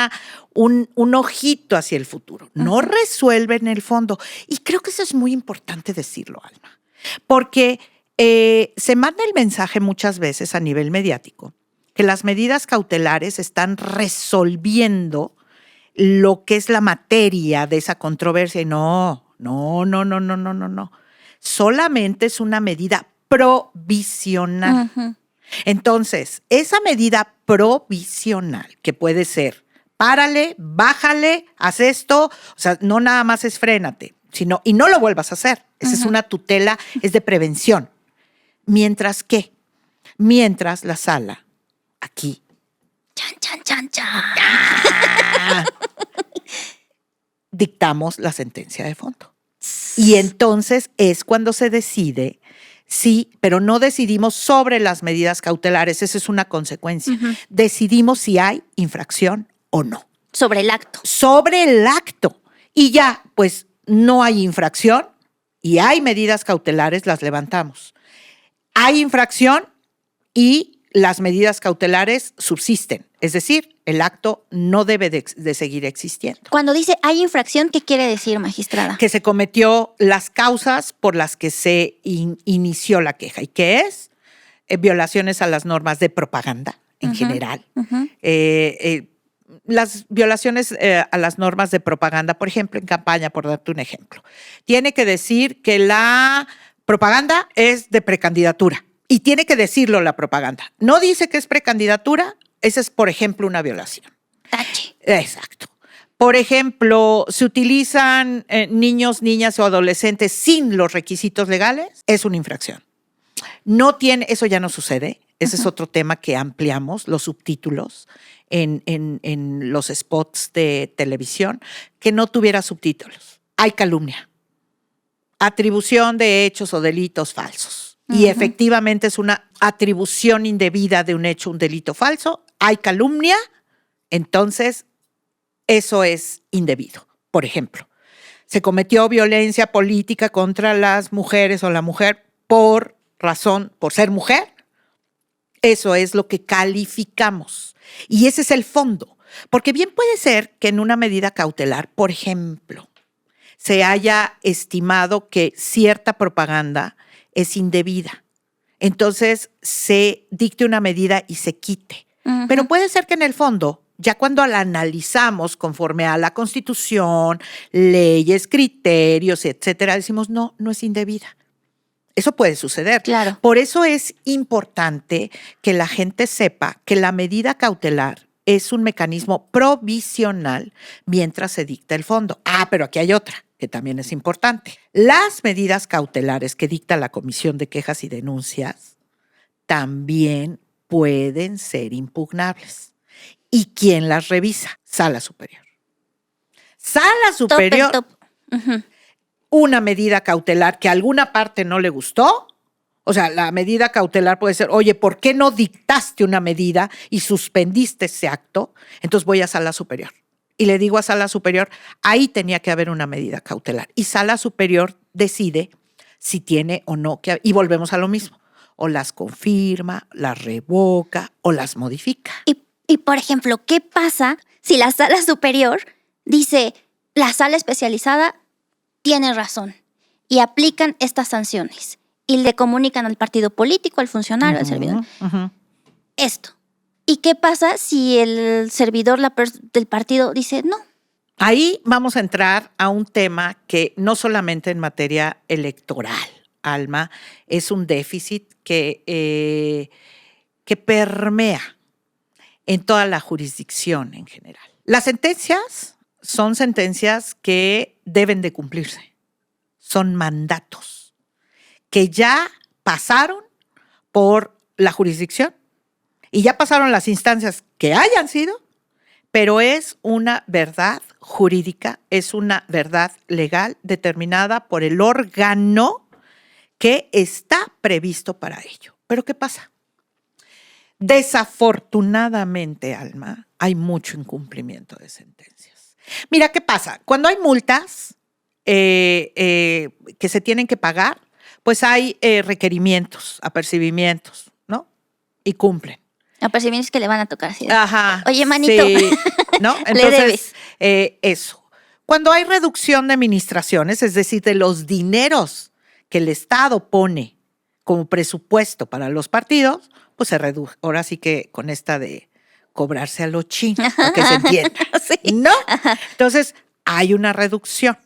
ojito hacia el futuro. No resuelven el fondo. Y creo que eso es muy importante decirlo, Alma. Porque se manda el mensaje muchas veces a nivel mediático que las medidas cautelares están resolviendo lo que es la materia de esa controversia. Y no. Solamente es una medida provisional. Entonces, esa medida provisional, que puede ser párale, bájale, haz esto, o sea, no nada más es frénate, sino, y no lo vuelvas a hacer. Esa es una tutela, es de prevención. Mientras la sala, aquí, Chan. dictamos la sentencia de fondo. Y entonces es cuando se decide. Sí, pero no decidimos sobre las medidas cautelares, esa es una consecuencia. Decidimos si hay infracción o no. Sobre el acto. Sobre el acto. Y ya, pues no hay infracción y hay medidas cautelares, las levantamos. Hay infracción y las medidas cautelares subsisten. Es decir, el acto no debe de seguir existiendo. Cuando dice hay infracción, ¿qué quiere decir, magistrada? Que se cometió las causas por las que se inició la queja. ¿Y qué es? Violaciones a las normas de propaganda en general. Las violaciones a las normas de propaganda, por ejemplo, en campaña, por darte un ejemplo. Tiene que decir que la propaganda es de precandidatura. Y tiene que decirlo la propaganda. No dice que es precandidatura. Esa es, por ejemplo, una violación. Tache. Exacto. Por ejemplo, se utilizan niños, niñas o adolescentes sin los requisitos legales, es una infracción. Eso ya no sucede. Ese es otro tema que ampliamos, los subtítulos en los spots de televisión, que no tuviera subtítulos. Hay calumnia, atribución de hechos o delitos falsos. Y efectivamente es una atribución indebida de un hecho, un delito falso. Hay calumnia, entonces eso es indebido. Por ejemplo, se cometió violencia política contra las mujeres o la mujer por ser mujer. Eso es lo que calificamos. Y ese es el fondo. Porque bien puede ser que en una medida cautelar, por ejemplo, se haya estimado que cierta propaganda es indebida. Entonces se dicte una medida y se quite. Pero puede ser que en el fondo, ya cuando la analizamos conforme a la Constitución, leyes, criterios, etcétera, decimos no es indebida. Eso puede suceder. Claro. Por eso es importante que la gente sepa que la medida cautelar es un mecanismo provisional mientras se dicta el fondo. Pero aquí hay otra que también es importante. Las medidas cautelares que dicta la Comisión de Quejas y Denuncias también pueden ser impugnables. ¿Y quién las revisa? Sala Superior. Sala Superior. Top. Una medida cautelar que a alguna parte no le gustó. O sea, la medida cautelar puede ser, oye, ¿por qué no dictaste una medida y suspendiste ese acto? Entonces voy a Sala Superior. Y le digo a Sala Superior, ahí tenía que haber una medida cautelar. Y Sala Superior decide si tiene o no que haber. Y volvemos a lo mismo. O las confirma, las revoca o las modifica. Y por ejemplo, ¿qué pasa si la Sala Superior dice, la sala especializada tiene razón y aplican estas sanciones y le comunican al partido político, al funcionario, al servidor? Esto. ¿Y qué pasa si el servidor del partido dice no? Ahí vamos a entrar a un tema que no solamente en materia electoral Alma, es un déficit que permea en toda la jurisdicción en general. Las sentencias son sentencias que deben de cumplirse, son mandatos que ya pasaron por la jurisdicción y ya pasaron las instancias que hayan sido, pero es una verdad jurídica, es una verdad legal determinada por el órgano que está previsto para ello. ¿Pero qué pasa? Desafortunadamente, Alma, hay mucho incumplimiento de sentencias. Mira, ¿qué pasa? Cuando hay multas que se tienen que pagar, pues hay requerimientos, apercibimientos, ¿no? Y cumplen. Apercibimientos que le van a tocar. ¿Sí? Ajá. Oye, manito. Sí, ¿no? Le Entonces, debes. Eso. Cuando hay reducción de administraciones, es decir, de los dineros que el Estado pone como presupuesto para los partidos, pues se reduce. Ahora sí que con esta de cobrarse a lo chino, para que se entienda. Sí. ¿No? Entonces, hay una reducción.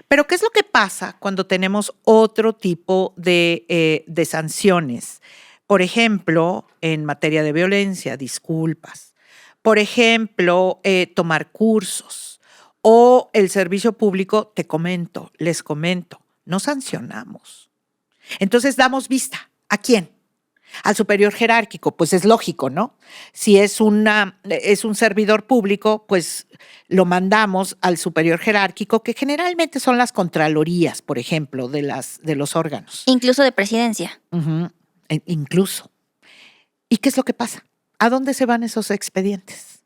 Pero, ¿qué es lo que pasa cuando tenemos otro tipo de sanciones? Por ejemplo, en materia de violencia, disculpas. Por ejemplo, tomar cursos. O el servicio público, les comento, no sancionamos. Entonces, damos vista. ¿A quién? Al superior jerárquico, pues es lógico, ¿no? Si es un servidor público, pues lo mandamos al superior jerárquico, que generalmente son las contralorías, por ejemplo, de los órganos. Incluso de presidencia. Uh-huh. Incluso. ¿Y qué es lo que pasa? ¿A dónde se van esos expedientes?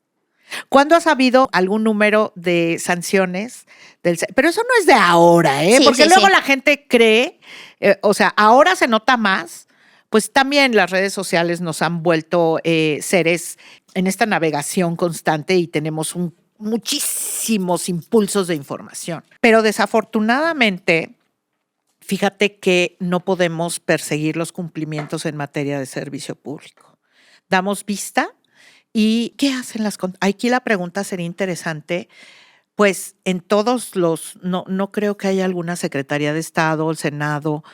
¿Cuándo has habido algún número de sanciones? Pero eso no es de ahora, ¿eh? Sí, Porque sí, luego sí. la gente cree, ahora se nota más, pues también las redes sociales nos han vuelto seres en esta navegación constante y tenemos muchísimos impulsos de información. Pero desafortunadamente, fíjate que no podemos perseguir los cumplimientos en materia de servicio público. Damos vista y ¿qué hacen aquí la pregunta sería interesante, pues en todos no creo que haya alguna Secretaría de Estado, el Senado,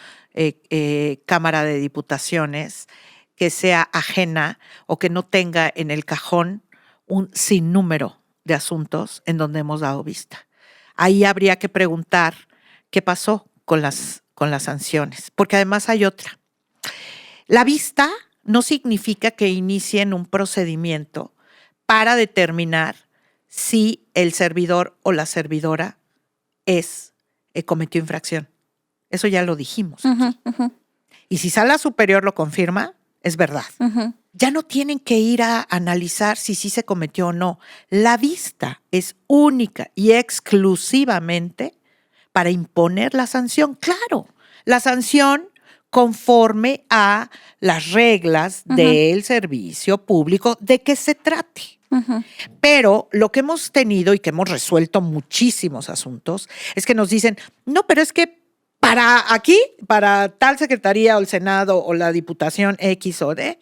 Cámara de Diputaciones que sea ajena o que no tenga en el cajón un sinnúmero de asuntos en donde hemos dado vista. Ahí habría que preguntar qué pasó con las sanciones, porque además hay otra. La vista no significa que inicien un procedimiento para determinar si el servidor o la servidora cometió infracción. Eso ya lo dijimos. Uh-huh, uh-huh. Y si Sala Superior lo confirma, es verdad. Uh-huh. Ya no tienen que ir a analizar si sí se cometió o no. La vista es única y exclusivamente para imponer la sanción. Claro, la sanción conforme a las reglas del servicio público de que se trate. Uh-huh. Pero lo que hemos tenido y que hemos resuelto muchísimos asuntos es que nos dicen, no, pero es que para tal secretaría o el Senado o la Diputación X o D,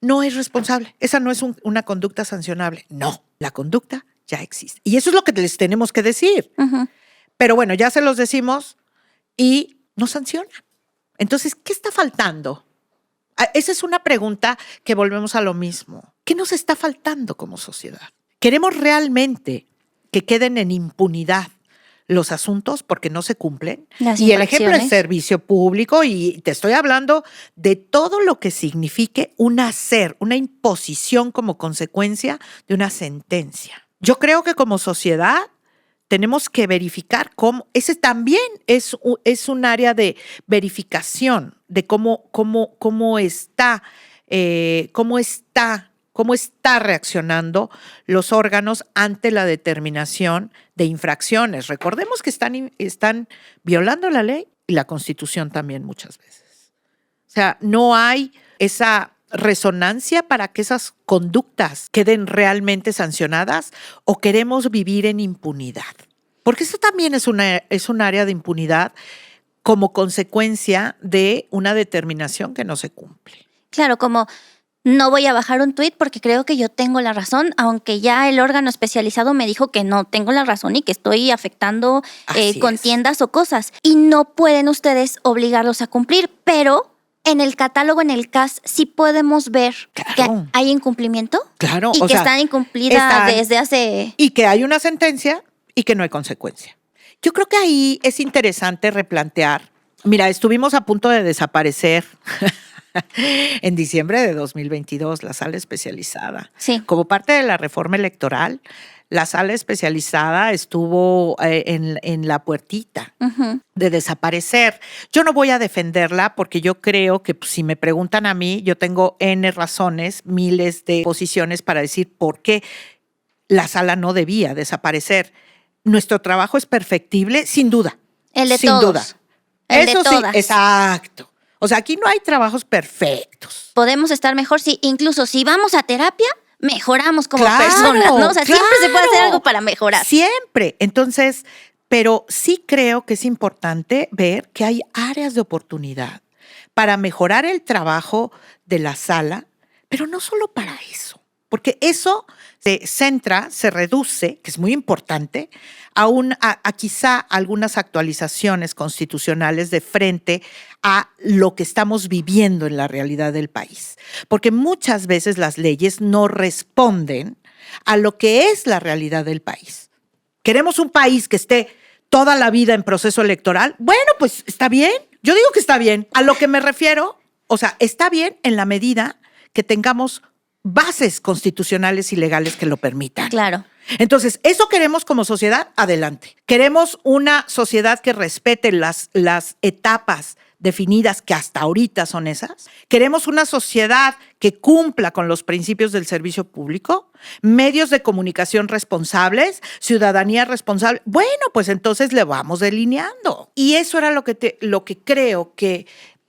no es responsable. Esa no es una conducta sancionable. No, la conducta ya existe. Y eso es lo que les tenemos que decir. Uh-huh. Pero bueno, ya se los decimos y no sancionan. Entonces, ¿qué está faltando? Esa es una pregunta que volvemos a lo mismo. ¿Qué nos está faltando como sociedad? ¿Queremos realmente que queden en impunidad los asuntos porque no se cumplen? Las y el ejemplo es infracciones. servicio público y te estoy hablando de todo lo que signifique una imposición como consecuencia de una sentencia. Yo creo que como sociedad tenemos que verificar cómo, ese también es un área de verificación de cómo está reaccionando los órganos ante la determinación de infracciones. Recordemos que están violando la ley y la Constitución también muchas veces. O sea, no hay esa resonancia para que esas conductas queden realmente sancionadas o queremos vivir en impunidad. Porque eso también es un área de impunidad como consecuencia de una determinación que no se cumple. Claro, como No voy a bajar un tuit porque creo que yo tengo la razón, aunque ya el órgano especializado me dijo que no tengo la razón y que estoy afectando Así contiendas o cosas. Y no pueden ustedes obligarlos a cumplir, pero en el catálogo, en el CAS, sí podemos ver Claro. que hay incumplimiento. Claro, Y o que sea, están incumplidas están- desde hace... Y que hay una sentencia y que no hay consecuencia. Yo creo que ahí es interesante replantear. Mira, estuvimos a punto de desaparecer en diciembre de 2022 la sala especializada. Sí. Como parte de la reforma electoral, la sala especializada estuvo en la puertita Ujú. de desaparecer. Yo no voy a defenderla porque yo creo que pues, si me preguntan a mí, yo tengo N razones, miles de posiciones para decir por qué la sala no debía desaparecer. Nuestro trabajo es perfectible, sin duda. El de sin todos. duda. El de Eso sí, todas. exacto. O sea, aquí no hay trabajos perfectos. Podemos estar mejor si incluso si vamos a terapia, mejoramos como Claro, personas, ¿no? O sea, siempre se puede hacer claro. algo para mejorar. Siempre. Entonces, pero sí creo que es importante ver que hay áreas de oportunidad para mejorar el trabajo de la sala, pero no solo para eso, porque eso se centra, se reduce, que es muy importante, a quizá algunas actualizaciones constitucionales de frente a lo que estamos viviendo en la realidad del país. Porque muchas veces las leyes no responden a lo que es la realidad del país. ¿Queremos un país que esté toda la vida en proceso electoral? Bueno, pues está bien. Yo digo que está bien. A lo que me refiero, o sea, está bien en la medida que tengamos bases constitucionales y legales que lo permitan. Claro. Entonces, ¿eso queremos como sociedad? Adelante. ¿Queremos una sociedad que respete las etapas definidas que hasta ahorita son esas? ¿Queremos una sociedad que cumpla con los principios del servicio público? ¿Medios de comunicación responsables? ¿Ciudadanía responsable? Bueno, pues entonces le vamos delineando. Y eso era lo que creo que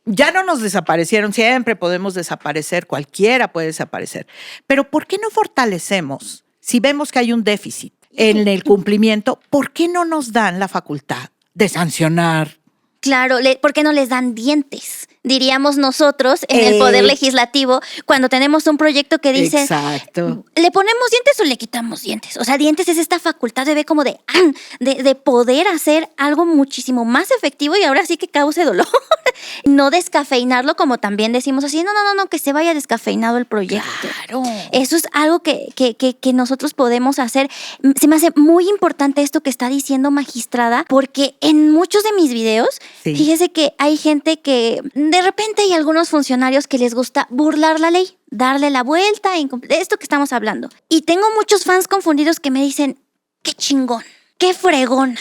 ya no nos desaparecieron, siempre podemos desaparecer, cualquiera puede desaparecer. Pero ¿por qué no fortalecemos? Si vemos que hay un déficit en el cumplimiento, ¿por qué no nos dan la facultad de sancionar? Claro, ¿por qué no les dan dientes? Diríamos nosotros en el Poder Legislativo cuando tenemos un proyecto que dice, Exacto. ¿le ponemos dientes o le quitamos dientes? O sea, dientes es esta facultad de ver como de poder hacer algo muchísimo más efectivo y ahora sí que cause dolor. No descafeinarlo como también decimos así, no, que se vaya descafeinado el proyecto. Claro. Eso es algo que nosotros podemos hacer. Se me hace muy importante esto que está diciendo magistrada, porque en muchos de mis videos, Sí. fíjese que hay gente que de repente hay algunos funcionarios que les gusta burlar la ley, darle la vuelta, de esto que estamos hablando. Y tengo muchos fans confundidos que me dicen, qué chingón, qué fregona.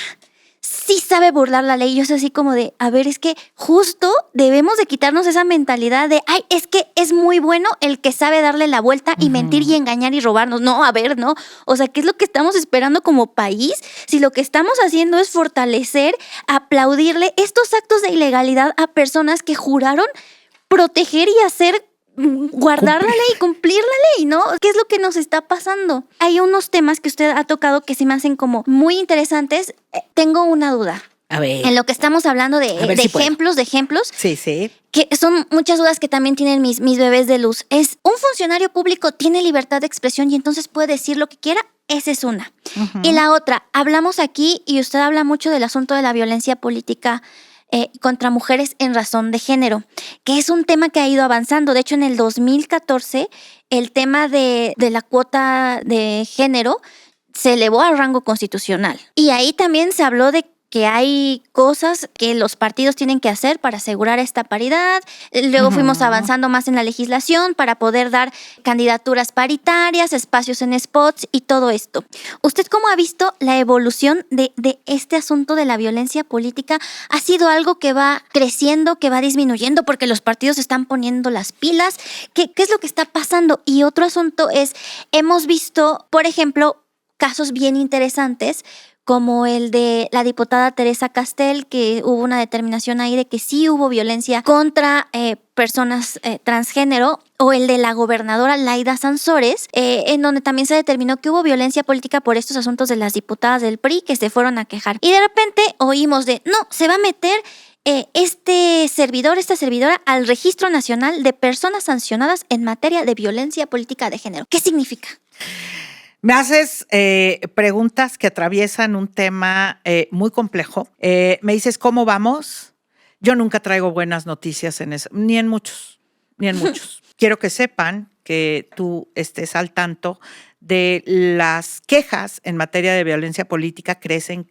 Sí sabe burlar la ley. Yo soy así como de, a ver, es que justo debemos de quitarnos esa mentalidad de, ay, es que es muy bueno el que sabe darle la vuelta y mentir y engañar y robarnos. No, a ver, no. O sea, ¿qué es lo que estamos esperando como país? Si lo que estamos haciendo es fortalecer, aplaudirle estos actos de ilegalidad a personas que juraron proteger y hacer guardar la ley, cumplir la ley, ¿no? ¿Qué es lo que nos está pasando? Hay unos temas que usted ha tocado que se me hacen como muy interesantes. Tengo una duda. A ver. En lo que estamos hablando de si puedo. ejemplos, Sí, sí. que son muchas dudas que también tienen mis bebés de luz. Es, ¿un funcionario público tiene libertad de expresión y entonces puede decir lo que quiera? Esa es una. Y la otra, hablamos aquí y usted habla mucho del asunto de la violencia política contra mujeres en razón de género, que es un tema que ha ido avanzando. De hecho, en el 2014, el tema de la cuota de género se elevó al rango constitucional. Y ahí también se habló de que hay cosas que los partidos tienen que hacer para asegurar esta paridad. Luego fuimos avanzando más en la legislación para poder dar candidaturas paritarias, espacios en spots y todo esto. ¿Usted cómo ha visto la evolución de este asunto de la violencia política? ¿Ha sido algo que va creciendo, que va disminuyendo porque los partidos están poniendo las pilas? ¿Qué es lo que está pasando? Y otro asunto es, hemos visto, por ejemplo, casos bien interesantes como el de la diputada Teresa Castel, que hubo una determinación ahí de que sí hubo violencia contra personas transgénero, o el de la gobernadora Laida Sansores, en donde también se determinó que hubo violencia política por estos asuntos de las diputadas del PRI que se fueron a quejar. Y de repente oímos de, no, se va a meter esta servidora, al Registro Nacional de Personas Sancionadas en Materia de Violencia Política de Género. ¿Qué significa? Me haces preguntas que atraviesan un tema muy complejo. Me dices, ¿cómo vamos? Yo nunca traigo buenas noticias en eso, ni en muchos. Quiero que sepan que tú estés al tanto de las quejas en materia de violencia política, crecen.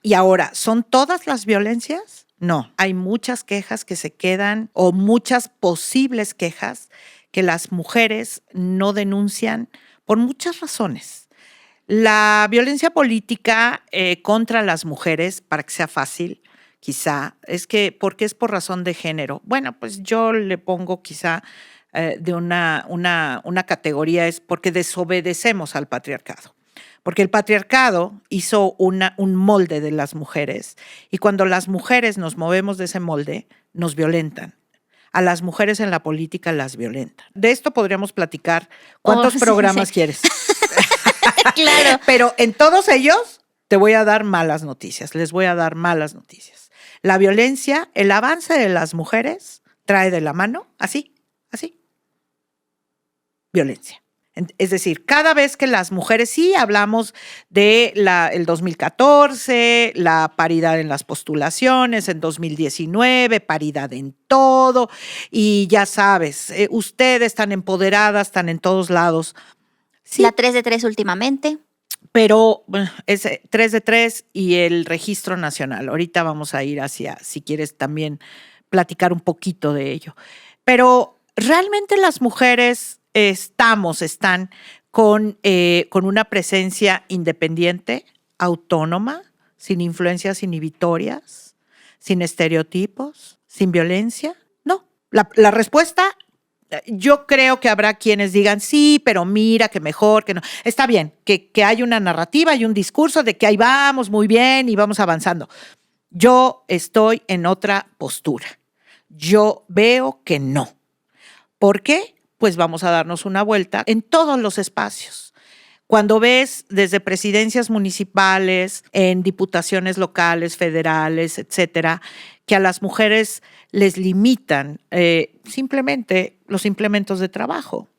Y ahora, ¿son todas las violencias? No, hay muchas quejas que se quedan o muchas posibles quejas que las mujeres no denuncian por muchas razones. La violencia política contra las mujeres, para que sea fácil, quizá, porque es por razón de género. Bueno, pues yo le pongo quizá de una categoría, es porque desobedecemos al patriarcado. Porque el patriarcado hizo un molde de las mujeres y cuando las mujeres nos movemos de ese molde, nos violentan. A las mujeres en la política las violentan. De esto podríamos platicar. ¿Cuántos programas sí. quieres? Claro. Pero en todos ellos te voy a dar malas noticias. Les voy a dar malas noticias. La violencia, el avance de las mujeres trae de la mano, así, violencia. Es decir, cada vez que las mujeres, sí hablamos de el 2014, la paridad en las postulaciones, en 2019, paridad en todo, y ya sabes, ustedes están empoderadas, están en todos lados. Sí, La 3 de 3 últimamente. pero es 3 de 3 y el registro nacional. Ahorita vamos a ir hacia, si quieres también platicar un poquito de ello. Pero realmente las mujeres están con una presencia independiente, autónoma, sin influencias inhibitorias, sin estereotipos, sin violencia. No, la respuesta, yo creo que habrá quienes digan, sí, pero mira, que mejor, que no. Está bien, que hay una narrativa y un discurso de que ahí vamos muy bien y vamos avanzando. Yo estoy en otra postura. Yo veo que no. ¿Por qué? Pues vamos a darnos una vuelta en todos los espacios. Cuando ves desde presidencias municipales, en diputaciones locales, federales, etcétera, que a las mujeres les limitan simplemente los implementos de trabajo.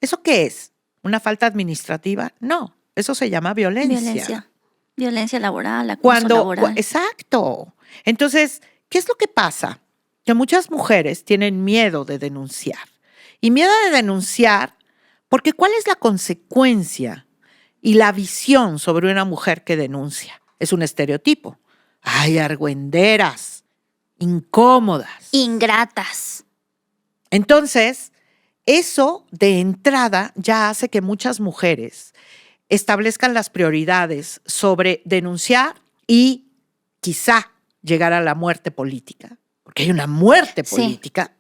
¿Eso qué es? ¿Una falta administrativa? No, eso se llama violencia. Violencia laboral, acoso laboral. Exacto. Entonces, ¿qué es lo que pasa? Que muchas mujeres tienen miedo de denunciar. Y miedo de denunciar porque ¿cuál es la consecuencia y la visión sobre una mujer que denuncia? Es un estereotipo. Ay, argüenderas, incómodas. Ingratas. Entonces, eso de entrada ya hace que muchas mujeres establezcan las prioridades sobre denunciar y quizá llegar a la muerte política, porque hay una muerte política. Sí.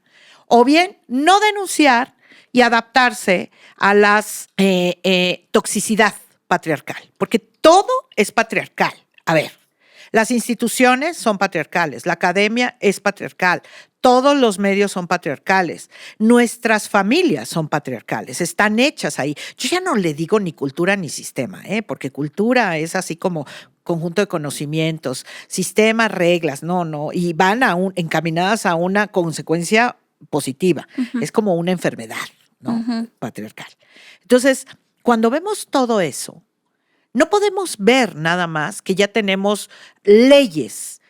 O bien no denunciar y adaptarse a la toxicidad patriarcal, porque todo es patriarcal. A ver, las instituciones son patriarcales, la academia es patriarcal, todos los medios son patriarcales, nuestras familias son patriarcales, están hechas ahí. Yo ya no le digo ni cultura ni sistema, porque cultura es así como conjunto de conocimientos, sistema, reglas, no, y van encaminadas a una consecuencia positiva. Uh-huh. Es como una enfermedad, ¿no? Uh-huh. Patriarcal. Entonces, cuando vemos todo eso, no podemos ver nada más que ya tenemos leyes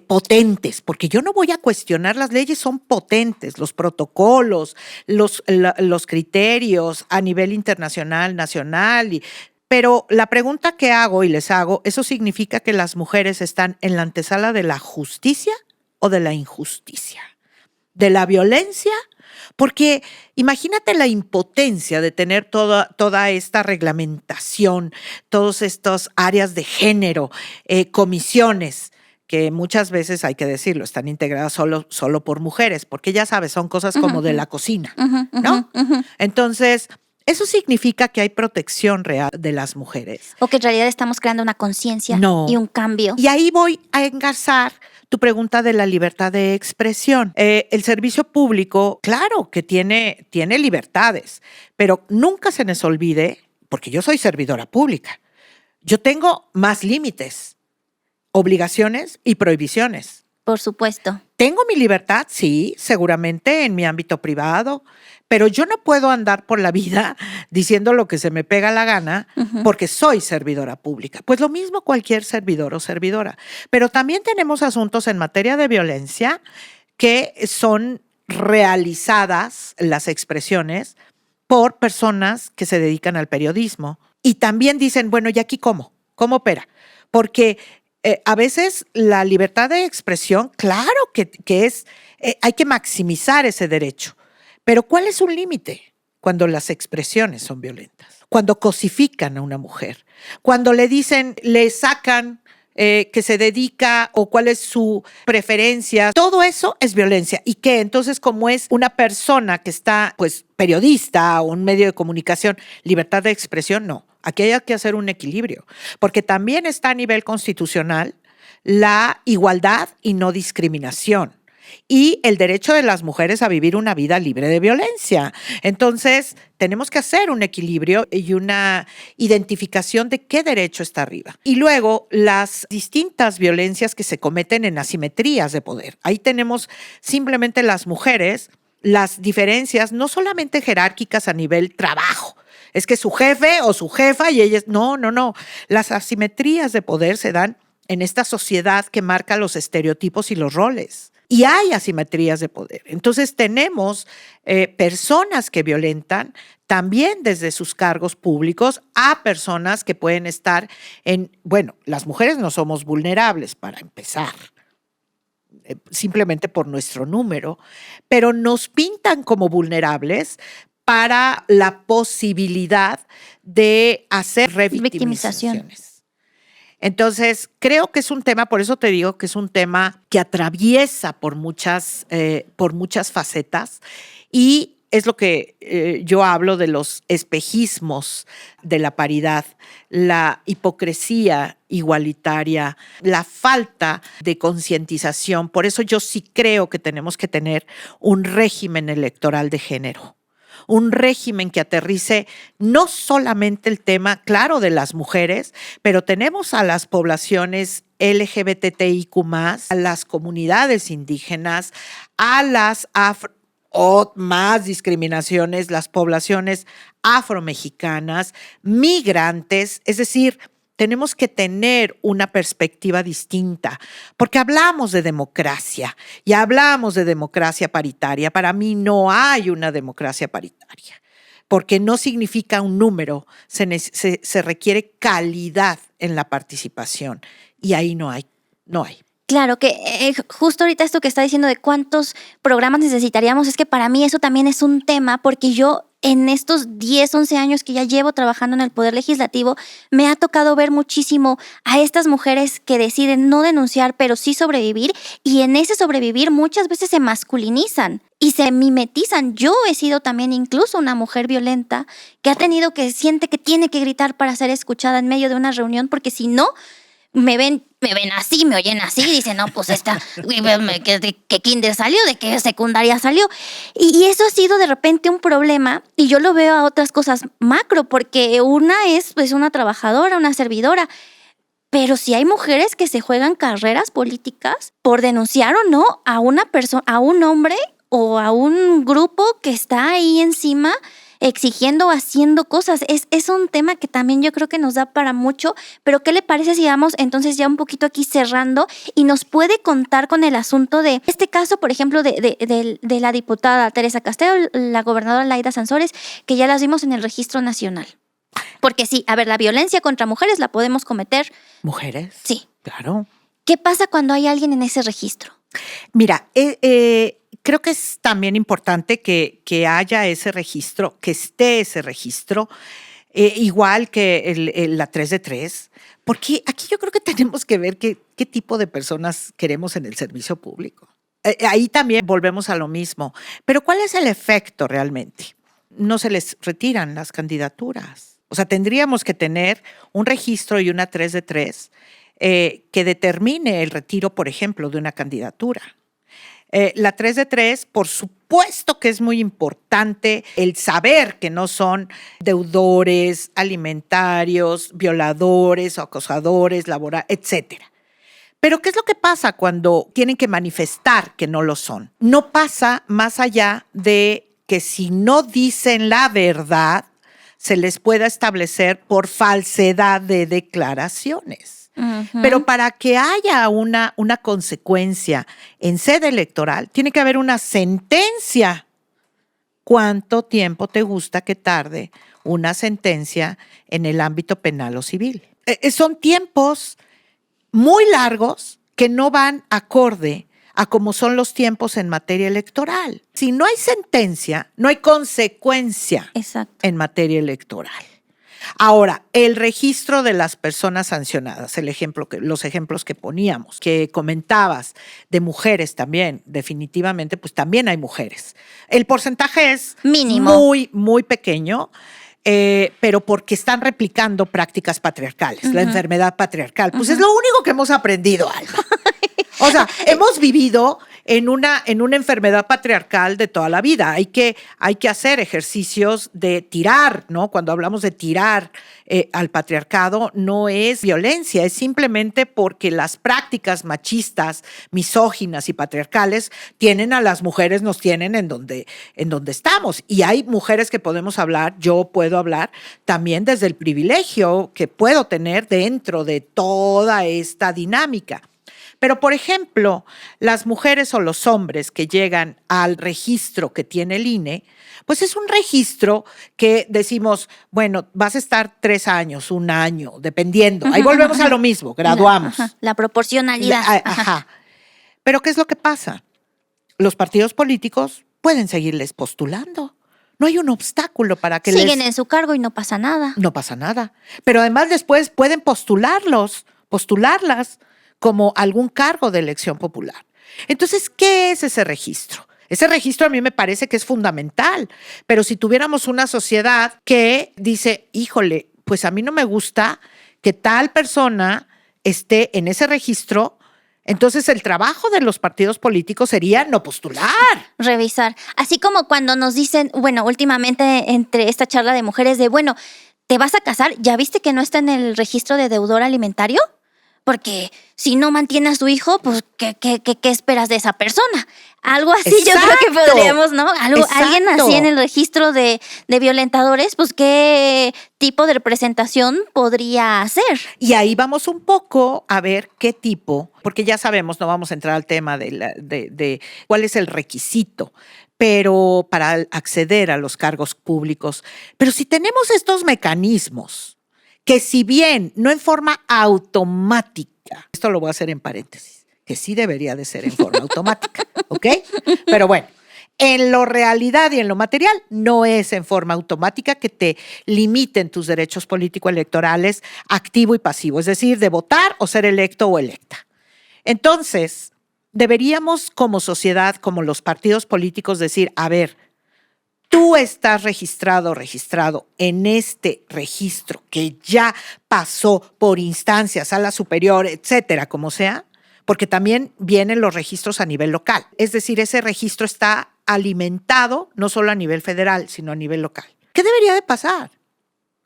potentes, porque yo no voy a cuestionar, las leyes son potentes, los protocolos, los criterios a nivel internacional, nacional, pero la pregunta que hago y les hago, ¿eso significa que las mujeres están en la antesala de la justicia o de la injusticia? ¿De la violencia? Porque imagínate la impotencia de tener toda esta reglamentación, todas estas áreas de género, comisiones, que muchas veces, hay que decirlo, están integradas solo por mujeres, porque ya sabes, son cosas como de la cocina, ¿no? Entonces, eso significa que hay protección real de las mujeres. O que en realidad estamos creando una conciencia y un cambio. Y ahí voy a engarzar tu pregunta de la libertad de expresión. El servicio público, claro que tiene libertades, pero nunca se nos olvide, porque yo soy servidora pública, yo tengo más límites, obligaciones y prohibiciones. Por supuesto. Tengo mi libertad, sí, seguramente en mi ámbito privado, pero yo no puedo andar por la vida diciendo lo que se me pega la gana porque soy servidora pública. Pues lo mismo cualquier servidor o servidora. Pero también tenemos asuntos en materia de violencia que son realizadas, las expresiones, por personas que se dedican al periodismo. Y también dicen, bueno, ¿y aquí cómo? ¿Cómo opera? Porque a veces la libertad de expresión, claro que es, hay que maximizar ese derecho, pero ¿cuál es un límite cuando las expresiones son violentas? Cuando cosifican a una mujer, cuando le dicen, le sacan que se dedica o cuál es su preferencia, todo eso es violencia. ¿Y qué? Entonces, como es una persona que está, pues, periodista o un medio de comunicación, libertad de expresión, no. Aquí hay que hacer un equilibrio, porque también está a nivel constitucional la igualdad y no discriminación y el derecho de las mujeres a vivir una vida libre de violencia. Entonces, tenemos que hacer un equilibrio y una identificación de qué derecho está arriba. Y luego, las distintas violencias que se cometen en asimetrías de poder. Ahí tenemos simplemente las mujeres, las diferencias no solamente jerárquicas a nivel trabajo, es que su jefe o su jefa y ellas, no. Las asimetrías de poder se dan en esta sociedad que marca los estereotipos y los roles. Y hay asimetrías de poder. Entonces tenemos personas que violentan también desde sus cargos públicos a personas que pueden estar bueno, las mujeres no somos vulnerables para empezar, simplemente por nuestro número, pero nos pintan como vulnerables para la posibilidad de hacer revictimizaciones. Entonces, creo que es un tema, por eso te digo que es un tema que atraviesa por muchas facetas y es lo que yo hablo de los espejismos de la paridad, la hipocresía igualitaria, la falta de concientización. Por eso yo sí creo que tenemos que tener un régimen electoral de género. Un régimen que aterrice no solamente el tema, claro, de las mujeres, pero tenemos a las poblaciones LGBTIQ+, a las comunidades indígenas, a las o más discriminaciones, las poblaciones afromexicanas, migrantes, es decir, tenemos que tener una perspectiva distinta, porque hablamos de democracia y hablamos de democracia paritaria. Para mí no hay una democracia paritaria, porque no significa un número, se requiere calidad en la participación y ahí no hay. Claro, que justo ahorita esto que está diciendo de cuántos programas necesitaríamos, es que para mí eso también es un tema, porque yo en estos 10, 11 años que ya llevo trabajando en el Poder Legislativo, me ha tocado ver muchísimo a estas mujeres que deciden no denunciar, pero sí sobrevivir, y en ese sobrevivir muchas veces se masculinizan y se mimetizan. Yo he sido también incluso una mujer violenta que ha tenido que siente que tiene que gritar para ser escuchada en medio de una reunión, porque si no, me ven así, me oyen así, dicen, no, pues esta, ¿qué kinder salió? ¿De qué secundaria salió? Y eso ha sido de repente un problema, y yo lo veo a otras cosas macro, porque una es pues una trabajadora, una servidora, pero si hay mujeres que se juegan carreras políticas por denunciar o no a una persona, a un hombre o a un grupo que está ahí encima exigiendo o haciendo cosas. Es un tema que también yo creo que nos da para mucho, pero ¿qué le parece si vamos entonces ya un poquito aquí cerrando y nos puede contar con el asunto de este caso, por ejemplo, de la diputada Teresa Castelo, la gobernadora Laida Sansores, que ya las vimos en el registro nacional? Porque sí, a ver, la violencia contra mujeres la podemos cometer. ¿Mujeres? Sí. Claro. ¿Qué pasa cuando hay alguien en ese registro? Mira, creo que es también importante que haya ese registro, que esté ese registro, igual que la 3 de 3, porque aquí yo creo que tenemos que ver qué tipo de personas queremos en el servicio público. Ahí también volvemos a lo mismo. Pero ¿cuál es el efecto realmente? No se les retiran las candidaturas. O sea, tendríamos que tener un registro y una 3 de 3 que determine el retiro, por ejemplo, de una candidatura. La 3 de 3, por supuesto que es muy importante el saber que no son deudores, alimentarios, violadores, acosadores, laborales, etcétera. Pero ¿qué es lo que pasa cuando tienen que manifestar que no lo son? No pasa más allá de que si no dicen la verdad, se les pueda establecer por falsedad de declaraciones. Ujú. Pero para que haya una consecuencia en sede electoral, tiene que haber una sentencia. ¿Cuánto tiempo te gusta que tarde una sentencia en el ámbito penal o civil? Son tiempos muy largos que no van acorde a cómo son los tiempos en materia electoral. Si no hay sentencia, no hay consecuencia Exacto. en materia electoral. Ahora, el registro de las personas sancionadas, los ejemplos que poníamos, que comentabas, de mujeres también, definitivamente, pues también hay mujeres. El porcentaje es Mínimo. muy, muy pequeño, pero porque están replicando prácticas patriarcales, la enfermedad patriarcal. Pues es lo único que hemos aprendido, Alma. O sea, hemos vivido en una enfermedad patriarcal de toda la vida. Hay que hacer ejercicios de tirar, ¿no? Cuando hablamos de tirar al patriarcado, no es violencia, es simplemente porque las prácticas machistas, misóginas y patriarcales tienen a las mujeres, nos tienen en donde estamos. Y hay mujeres que podemos hablar, yo puedo hablar también desde el privilegio que puedo tener dentro de toda esta dinámica. Pero, por ejemplo, las mujeres o los hombres que llegan al registro que tiene el INE, pues es un registro que decimos, bueno, vas a estar 3 años, 1 año, dependiendo. Ahí volvemos a lo mismo, graduamos. La proporcionalidad. Ajá. Pero ¿qué es lo que pasa? Los partidos políticos pueden seguirles postulando. No hay un obstáculo para que Siguen en su cargo y no pasa nada. No pasa nada. Pero además después pueden postularlas como algún cargo de elección popular. Entonces, ¿qué es ese registro? Ese registro a mí me parece que es fundamental, pero si tuviéramos una sociedad que dice, híjole, pues a mí no me gusta que tal persona esté en ese registro, entonces el trabajo de los partidos políticos sería no postular. Revisar. Así como cuando nos dicen, bueno, últimamente entre esta charla de mujeres de, bueno, ¿te vas a casar? ¿Ya viste que no está en el registro de deudor alimentario? Porque si no mantiene a su hijo, pues, ¿qué esperas de esa persona? Algo así. Exacto. Yo creo que podríamos, ¿no? Alguien así en el registro de violentadores, pues, ¿qué tipo de representación podría hacer? Y ahí vamos un poco a ver qué tipo, porque ya sabemos, no vamos a entrar al tema de cuál es el requisito, pero para acceder a los cargos públicos. Pero si tenemos estos mecanismos, que si bien no en forma automática, esto lo voy a hacer en paréntesis, que sí debería de ser en forma automática, ¿ok? Pero bueno, en lo realidad y en lo material no es en forma automática que te limiten tus derechos político-electorales activo y pasivo, es decir, de votar o ser electo o electa. Entonces, deberíamos como sociedad, como los partidos políticos decir, a ver, tú estás registrado en este registro que ya pasó por instancias, sala superior, etcétera, como sea, porque también vienen los registros a nivel local. Es decir, ese registro está alimentado no solo a nivel federal, sino a nivel local. ¿Qué debería de pasar?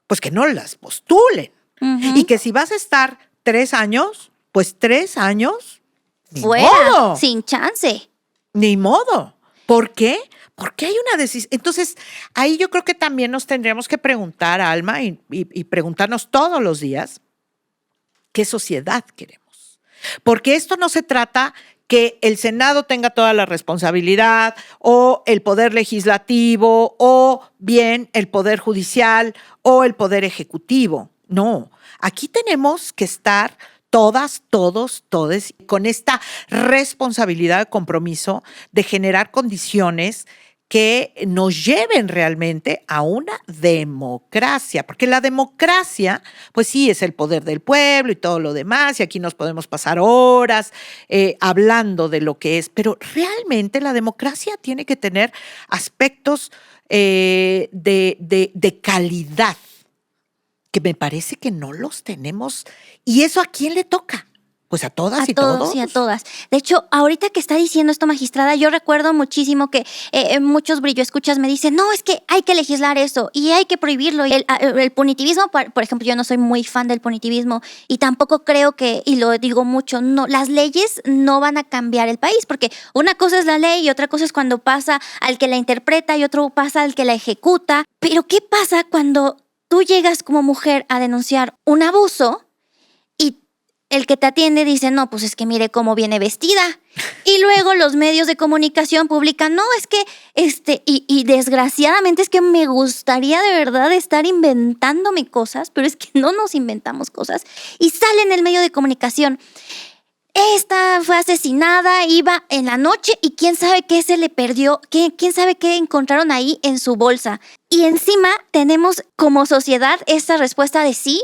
Pues que no las postulen. Uh-huh. Y que si vas a estar 3 años, pues 3 años, ni fuera, modo. Sin chance. Ni modo. ¿Por qué? Porque hay una decisión. Entonces, ahí yo creo que también nos tendríamos que preguntar, Alma, y preguntarnos todos los días, ¿qué sociedad queremos? Porque esto no se trata que el Senado tenga toda la responsabilidad o el Poder Legislativo o bien el Poder Judicial o el Poder Ejecutivo. No, aquí tenemos que estar todas, todos, todes, con esta responsabilidad de compromiso de generar condiciones que nos lleven realmente a una democracia, porque la democracia, pues sí, es el poder del pueblo y todo lo demás, y aquí nos podemos pasar horas hablando de lo que es, pero realmente la democracia tiene que tener aspectos de calidad, que me parece que no los tenemos. ¿Y eso a quién le toca? Pues a todas A y todos y a todas. De hecho, ahorita que está diciendo esto, magistrada, yo recuerdo muchísimo que muchos brilloescuchas me dicen, no, es que hay que legislar eso y hay que prohibirlo. Y el punitivismo, por ejemplo, yo no soy muy fan del punitivismo y tampoco creo que, y lo digo mucho, no, las leyes no van a cambiar el país, porque una cosa es la ley y otra cosa es cuando pasa al que la interpreta y otro pasa al que la ejecuta. Pero ¿qué pasa cuando tú llegas como mujer a denunciar un abuso y el que te atiende dice, no, pues es que mire cómo viene vestida? Y luego los medios de comunicación publican, no, es que, y desgraciadamente es que me gustaría de verdad estar inventándome cosas, pero es que no nos inventamos cosas. Y sale en el medio de comunicación, esta fue asesinada, iba en la noche y quién sabe qué se le perdió, quién sabe qué encontraron ahí en su bolsa. Y encima tenemos como sociedad esta respuesta de sí,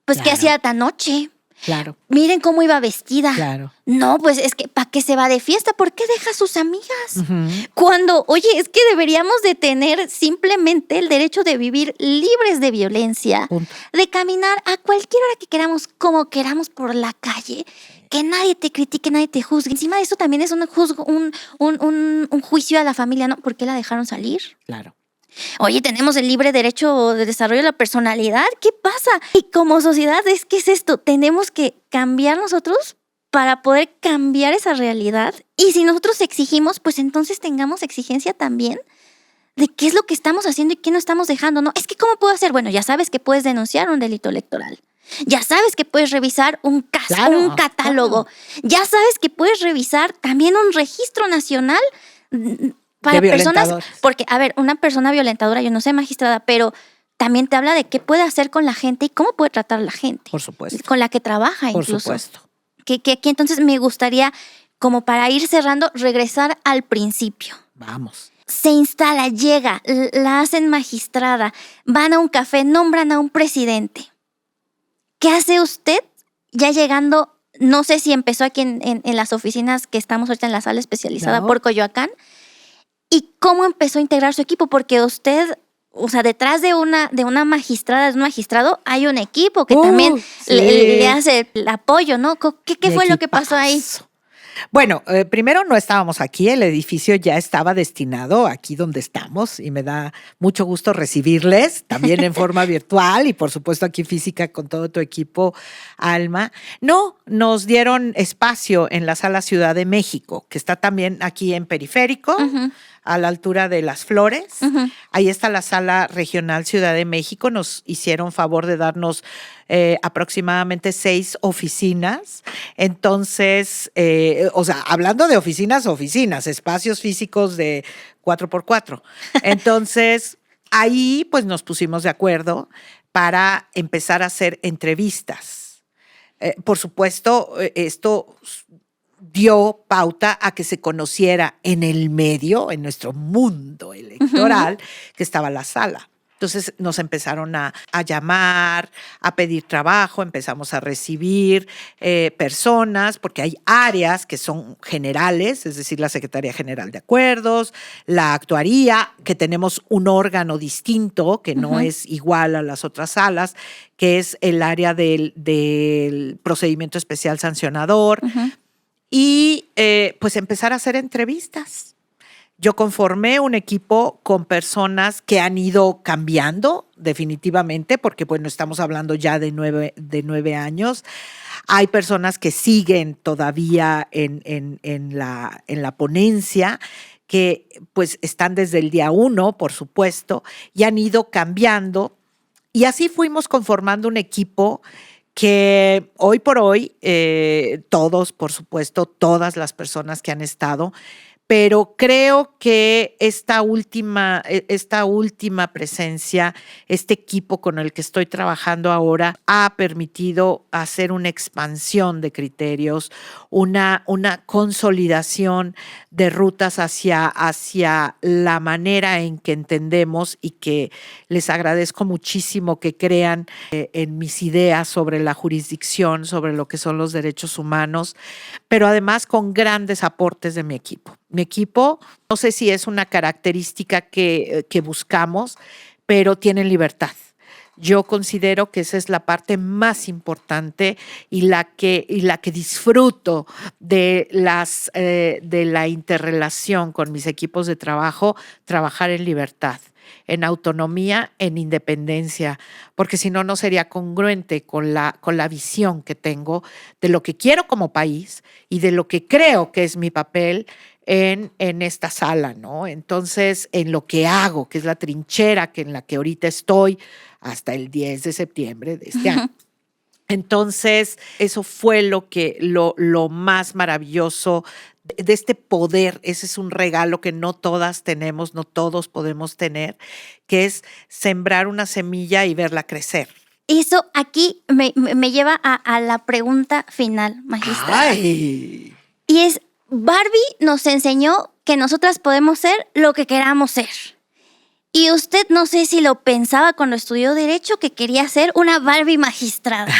pues Claro. ¿qué hacía tan noche? Claro, Miren cómo iba vestida. claro. No, pues es que ¿para qué se va de fiesta? ¿Por qué deja a sus amigas? Ujú. Cuando, oye, es que deberíamos de tener simplemente el derecho de vivir libres de violencia, Punto. de caminar a cualquier hora que queramos, como queramos por la calle, que nadie te critique, nadie te juzgue. Encima de eso también es un juicio a la familia, ¿no? ¿Por qué la dejaron salir? Claro. Oye, tenemos el libre derecho de desarrollo de la personalidad. ¿Qué pasa? Y como sociedad, ¿qué es esto? Tenemos que cambiar nosotros para poder cambiar esa realidad. Y si nosotros exigimos, pues entonces tengamos exigencia también de qué es lo que estamos haciendo y qué no estamos dejando. No, es que ¿cómo puedo hacer? Bueno, ya sabes que puedes denunciar un delito electoral. Ya sabes que puedes revisar un caso, Claro, un catálogo. Ya sabes que puedes revisar también un registro nacional para De personas. violentadores. Porque, a ver, una persona violentadora, yo no sé, magistrada, pero también te habla de qué puede hacer con la gente y cómo puede tratar a la gente. Por supuesto. Con la que trabaja Por incluso. supuesto. Que aquí entonces me gustaría, como para ir cerrando, regresar al principio. Vamos. Se instala, llega, la hacen magistrada, van a un café, nombran a un presidente. ¿Qué hace usted ya llegando? No sé si empezó aquí en las oficinas que estamos ahorita en la sala especializada No. por Coyoacán. ¿Y cómo empezó a integrar su equipo? Porque usted, o sea, detrás de una magistrada, de un magistrado, hay un equipo que también sí. le hace el apoyo, ¿no? ¿Qué Mi fue lo que pasó ahí? equipazo. Bueno, primero no estábamos aquí, el edificio ya estaba destinado aquí donde estamos y me da mucho gusto recibirles, también en forma virtual y por supuesto aquí física con todo tu equipo, Alma. No, nos dieron espacio en la Sala Ciudad de México, que está también aquí en Periférico, a la altura de Las Flores. Ahí está la Sala Regional Ciudad de México, nos hicieron favor de darnos aproximadamente 6 oficinas. Entonces, o sea, hablando de oficinas, espacios físicos de 4x4. Entonces, ahí pues nos pusimos de acuerdo para empezar a hacer entrevistas. Por supuesto, esto dio pauta a que se conociera en el medio, en nuestro mundo electoral, que estaba la sala. Entonces nos empezaron a llamar, a pedir trabajo, empezamos a recibir personas, porque hay áreas que son generales, es decir, la Secretaría General de Acuerdos, la Actuaría, que tenemos un órgano distinto, que no es igual a las otras salas, que es el área del procedimiento especial sancionador, y pues empezar a hacer entrevistas. Yo conformé un equipo con personas que han ido cambiando definitivamente, porque bueno, estamos hablando ya de 9 años. Hay personas que siguen todavía en la ponencia, que pues están desde el día 1, por supuesto, y han ido cambiando. Y así fuimos conformando un equipo que hoy por hoy, todos, por supuesto, todas las personas que han estado, pero creo que esta última presencia, este equipo con el que estoy trabajando ahora, ha permitido hacer una expansión de criterios, una consolidación de rutas hacia la manera en que entendemos, y que les agradezco muchísimo que crean en mis ideas sobre la jurisdicción, sobre lo que son los derechos humanos, pero además con grandes aportes de mi equipo. Mi equipo, no sé si es una característica que buscamos, pero tienen libertad. yo considero que esa es la parte más importante y la que disfruto de la interrelación con mis equipos de trabajo, trabajar en libertad, en autonomía, en independencia, porque si no, no sería congruente con la visión que tengo de lo que quiero como país y de lo que creo que es mi papel en esta sala, ¿no? Entonces, en lo que hago, que es la trinchera en la que ahorita estoy hasta el 10 de septiembre de este año. Entonces, eso fue lo más maravilloso de este poder. Ese es un regalo que no todas tenemos, no todos podemos tener, que es sembrar una semilla y verla crecer. Eso aquí me lleva a la pregunta final, magistrada. ¡Ay! Y es, Barbie nos enseñó que nosotras podemos ser lo que queramos ser. Y usted, no sé si lo pensaba cuando estudió Derecho, que quería ser una Barbie magistrada.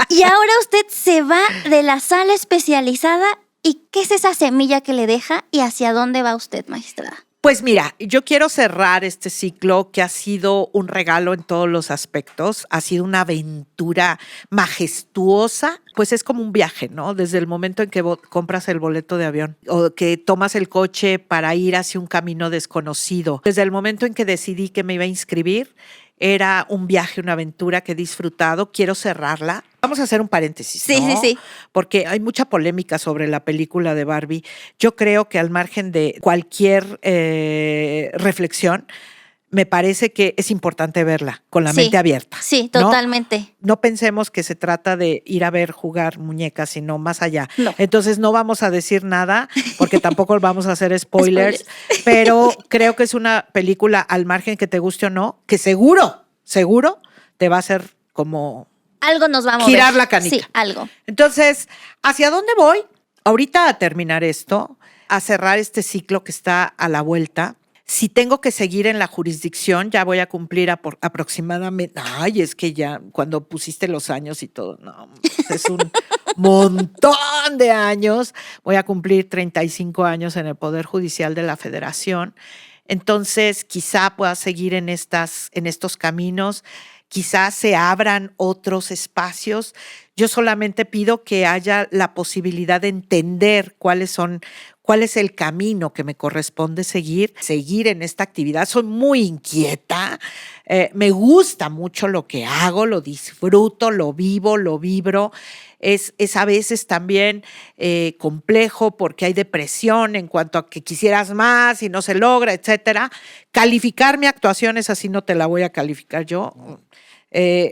Y ahora usted se va de la sala especializada. ¿Y qué es esa semilla que le deja y hacia dónde va usted, magistrada? Pues mira, yo quiero cerrar este ciclo que ha sido un regalo en todos los aspectos, ha sido una aventura majestuosa, pues es como un viaje, ¿no? Desde el momento en que compras el boleto de avión o que tomas el coche para ir hacia un camino desconocido, desde el momento en que decidí que me iba a inscribir, era un viaje, una aventura que he disfrutado. Quiero cerrarla. Vamos a hacer un paréntesis, Sí, ¿no? sí. Porque hay mucha polémica sobre la película de Barbie. Yo creo que al margen de cualquier reflexión, me parece que es importante verla con la mente abierta. Sí, ¿no? totalmente. No pensemos que se trata de ir a ver jugar muñecas, sino más allá. No. Entonces no vamos a decir nada porque tampoco vamos a hacer spoilers, pero creo que es una película al margen que te guste o no, que seguro te va a hacer como algo nos va a mover. Girar la canita. Sí, algo. Entonces, ¿hacia dónde voy? Ahorita a terminar esto, a cerrar este ciclo que está a la vuelta. Si tengo que seguir en la jurisdicción, ya voy a cumplir aproximadamente, ay, es que ya cuando pusiste los años y todo, no, es un montón de años. Voy a cumplir 35 años en el Poder Judicial de la Federación. Entonces, quizá pueda seguir en estos caminos, quizá se abran otros espacios. Yo solamente pido que haya la posibilidad de entender cuál es el camino que me corresponde seguir en esta actividad. Soy muy inquieta, me gusta mucho lo que hago, lo disfruto, lo vivo, lo vibro. Es a veces también complejo porque hay depresión en cuanto a que quisieras más y no se logra, etcétera. Calificar mi actuación, esa sí no te la voy a calificar yo.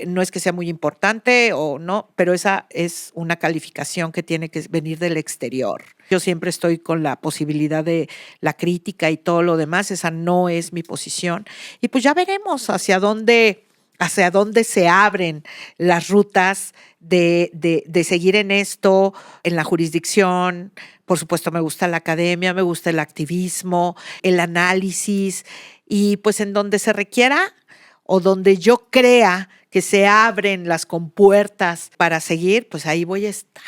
No es que sea muy importante o no, pero esa es una calificación que tiene que venir del exterior. Yo siempre estoy con la posibilidad de la crítica y todo lo demás, esa no es mi posición. Y pues ya veremos hacia dónde se abren las rutas de seguir en esto, en la jurisdicción. Por supuesto, me gusta la academia, me gusta el activismo, el análisis, y pues en donde se requiera o donde yo crea que se abren las compuertas para seguir, pues ahí voy a estar.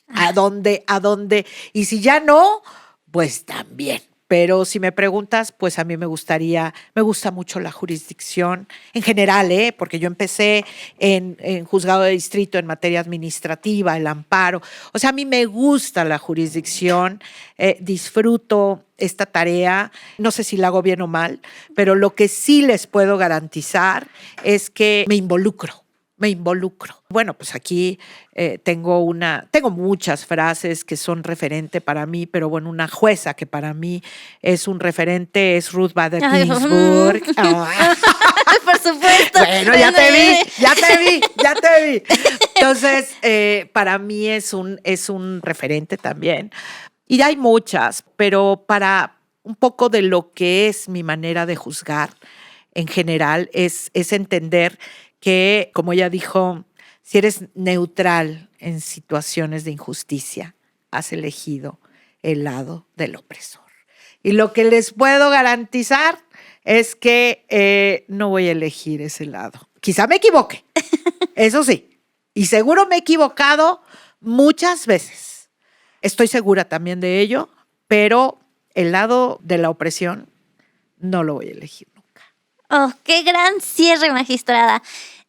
¿A dónde? Y si ya no, pues también. Pero si me preguntas, pues a mí me gusta mucho la jurisdicción en general, porque yo empecé en juzgado de distrito en materia administrativa, el amparo. O sea, a mí me gusta la jurisdicción, disfruto esta tarea. No sé si la hago bien o mal, pero lo que sí les puedo garantizar es que me involucro. Bueno, pues aquí tengo muchas frases que son referente para mí, pero bueno, una jueza que para mí es un referente es Ruth Bader Ginsburg. Por supuesto. Bueno, ya te vi. Entonces, para mí es un referente también. Y hay muchas, pero para un poco de lo que es mi manera de juzgar en general es entender que, como ella dijo, si eres neutral en situaciones de injusticia, has elegido el lado del opresor. Y lo que les puedo garantizar es que no voy a elegir ese lado. Quizá me equivoque, eso sí. Y seguro me he equivocado muchas veces. Estoy segura también de ello, pero el lado de la opresión no lo voy a elegir. Oh, qué gran cierre, magistrada.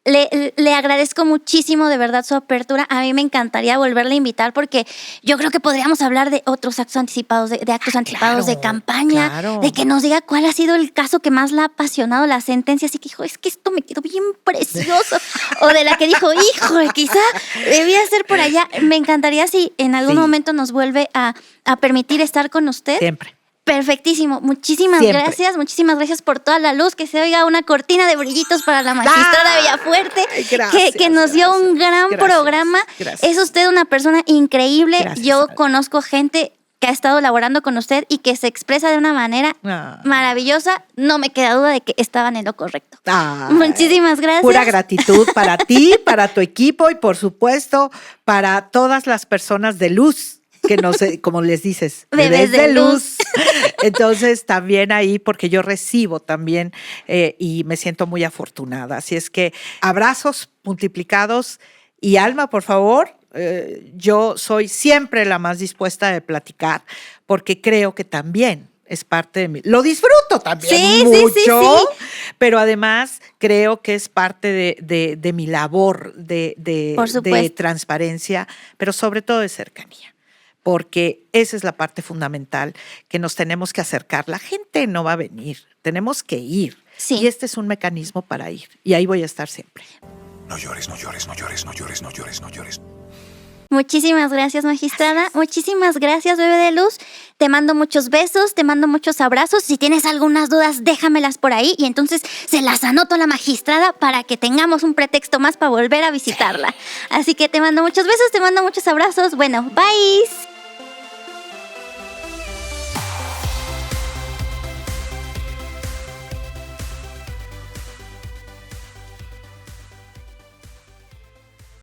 Le agradezco muchísimo de verdad su apertura. A mí me encantaría volverle a invitar porque yo creo que podríamos hablar de otros actos anticipados, de actos anticipados de campaña, claro. de que nos diga cuál ha sido el caso que más la ha apasionado, la sentencia. Así que dijo, es que esto me quedó bien precioso. O de la que dijo, híjole, quizá debía ser por allá. Me encantaría si en algún Sí. momento nos vuelve a permitir estar con usted. Siempre. Perfectísimo. Muchísimas Siempre. gracias. Muchísimas gracias por toda la luz. Que se oiga una cortina de brillitos para la magistrada Villafuerte. Ay, gracias, que nos dio un gran gracias, programa. gracias. Es usted una persona increíble. Gracias, Yo Alma. conozco gente que ha estado laborando con usted y que se expresa de una manera Ah. maravillosa. No me queda duda de que estaban en lo correcto. Ay, Muchísimas gracias. Pura gratitud para ti, para tu equipo y por supuesto para todas las personas de luz que nos, como les dices, Bebés de luz. Entonces también ahí, porque yo recibo también y me siento muy afortunada. Así es que abrazos multiplicados y Alma, por favor. Yo soy siempre la más dispuesta de platicar porque creo que también es parte de mí. Lo disfruto también Sí, mucho, sí, sí, sí. pero además creo que es parte de mi labor Por de supuesto. transparencia, pero sobre todo de cercanía. Porque esa es la parte fundamental que nos tenemos que acercar. La gente no va a venir, tenemos que ir. Sí. Y este es un mecanismo para ir. Y ahí voy a estar siempre. No llores, no llores, no llores, no llores, no llores, no llores. Muchísimas gracias, magistrada. Muchísimas gracias, bebé de luz. Te mando muchos besos, te mando muchos abrazos. Si tienes algunas dudas, déjamelas por ahí y entonces se las anoto a la magistrada para que tengamos un pretexto más para volver a visitarla. Así que te mando muchos besos, te mando muchos abrazos. Bueno, bye.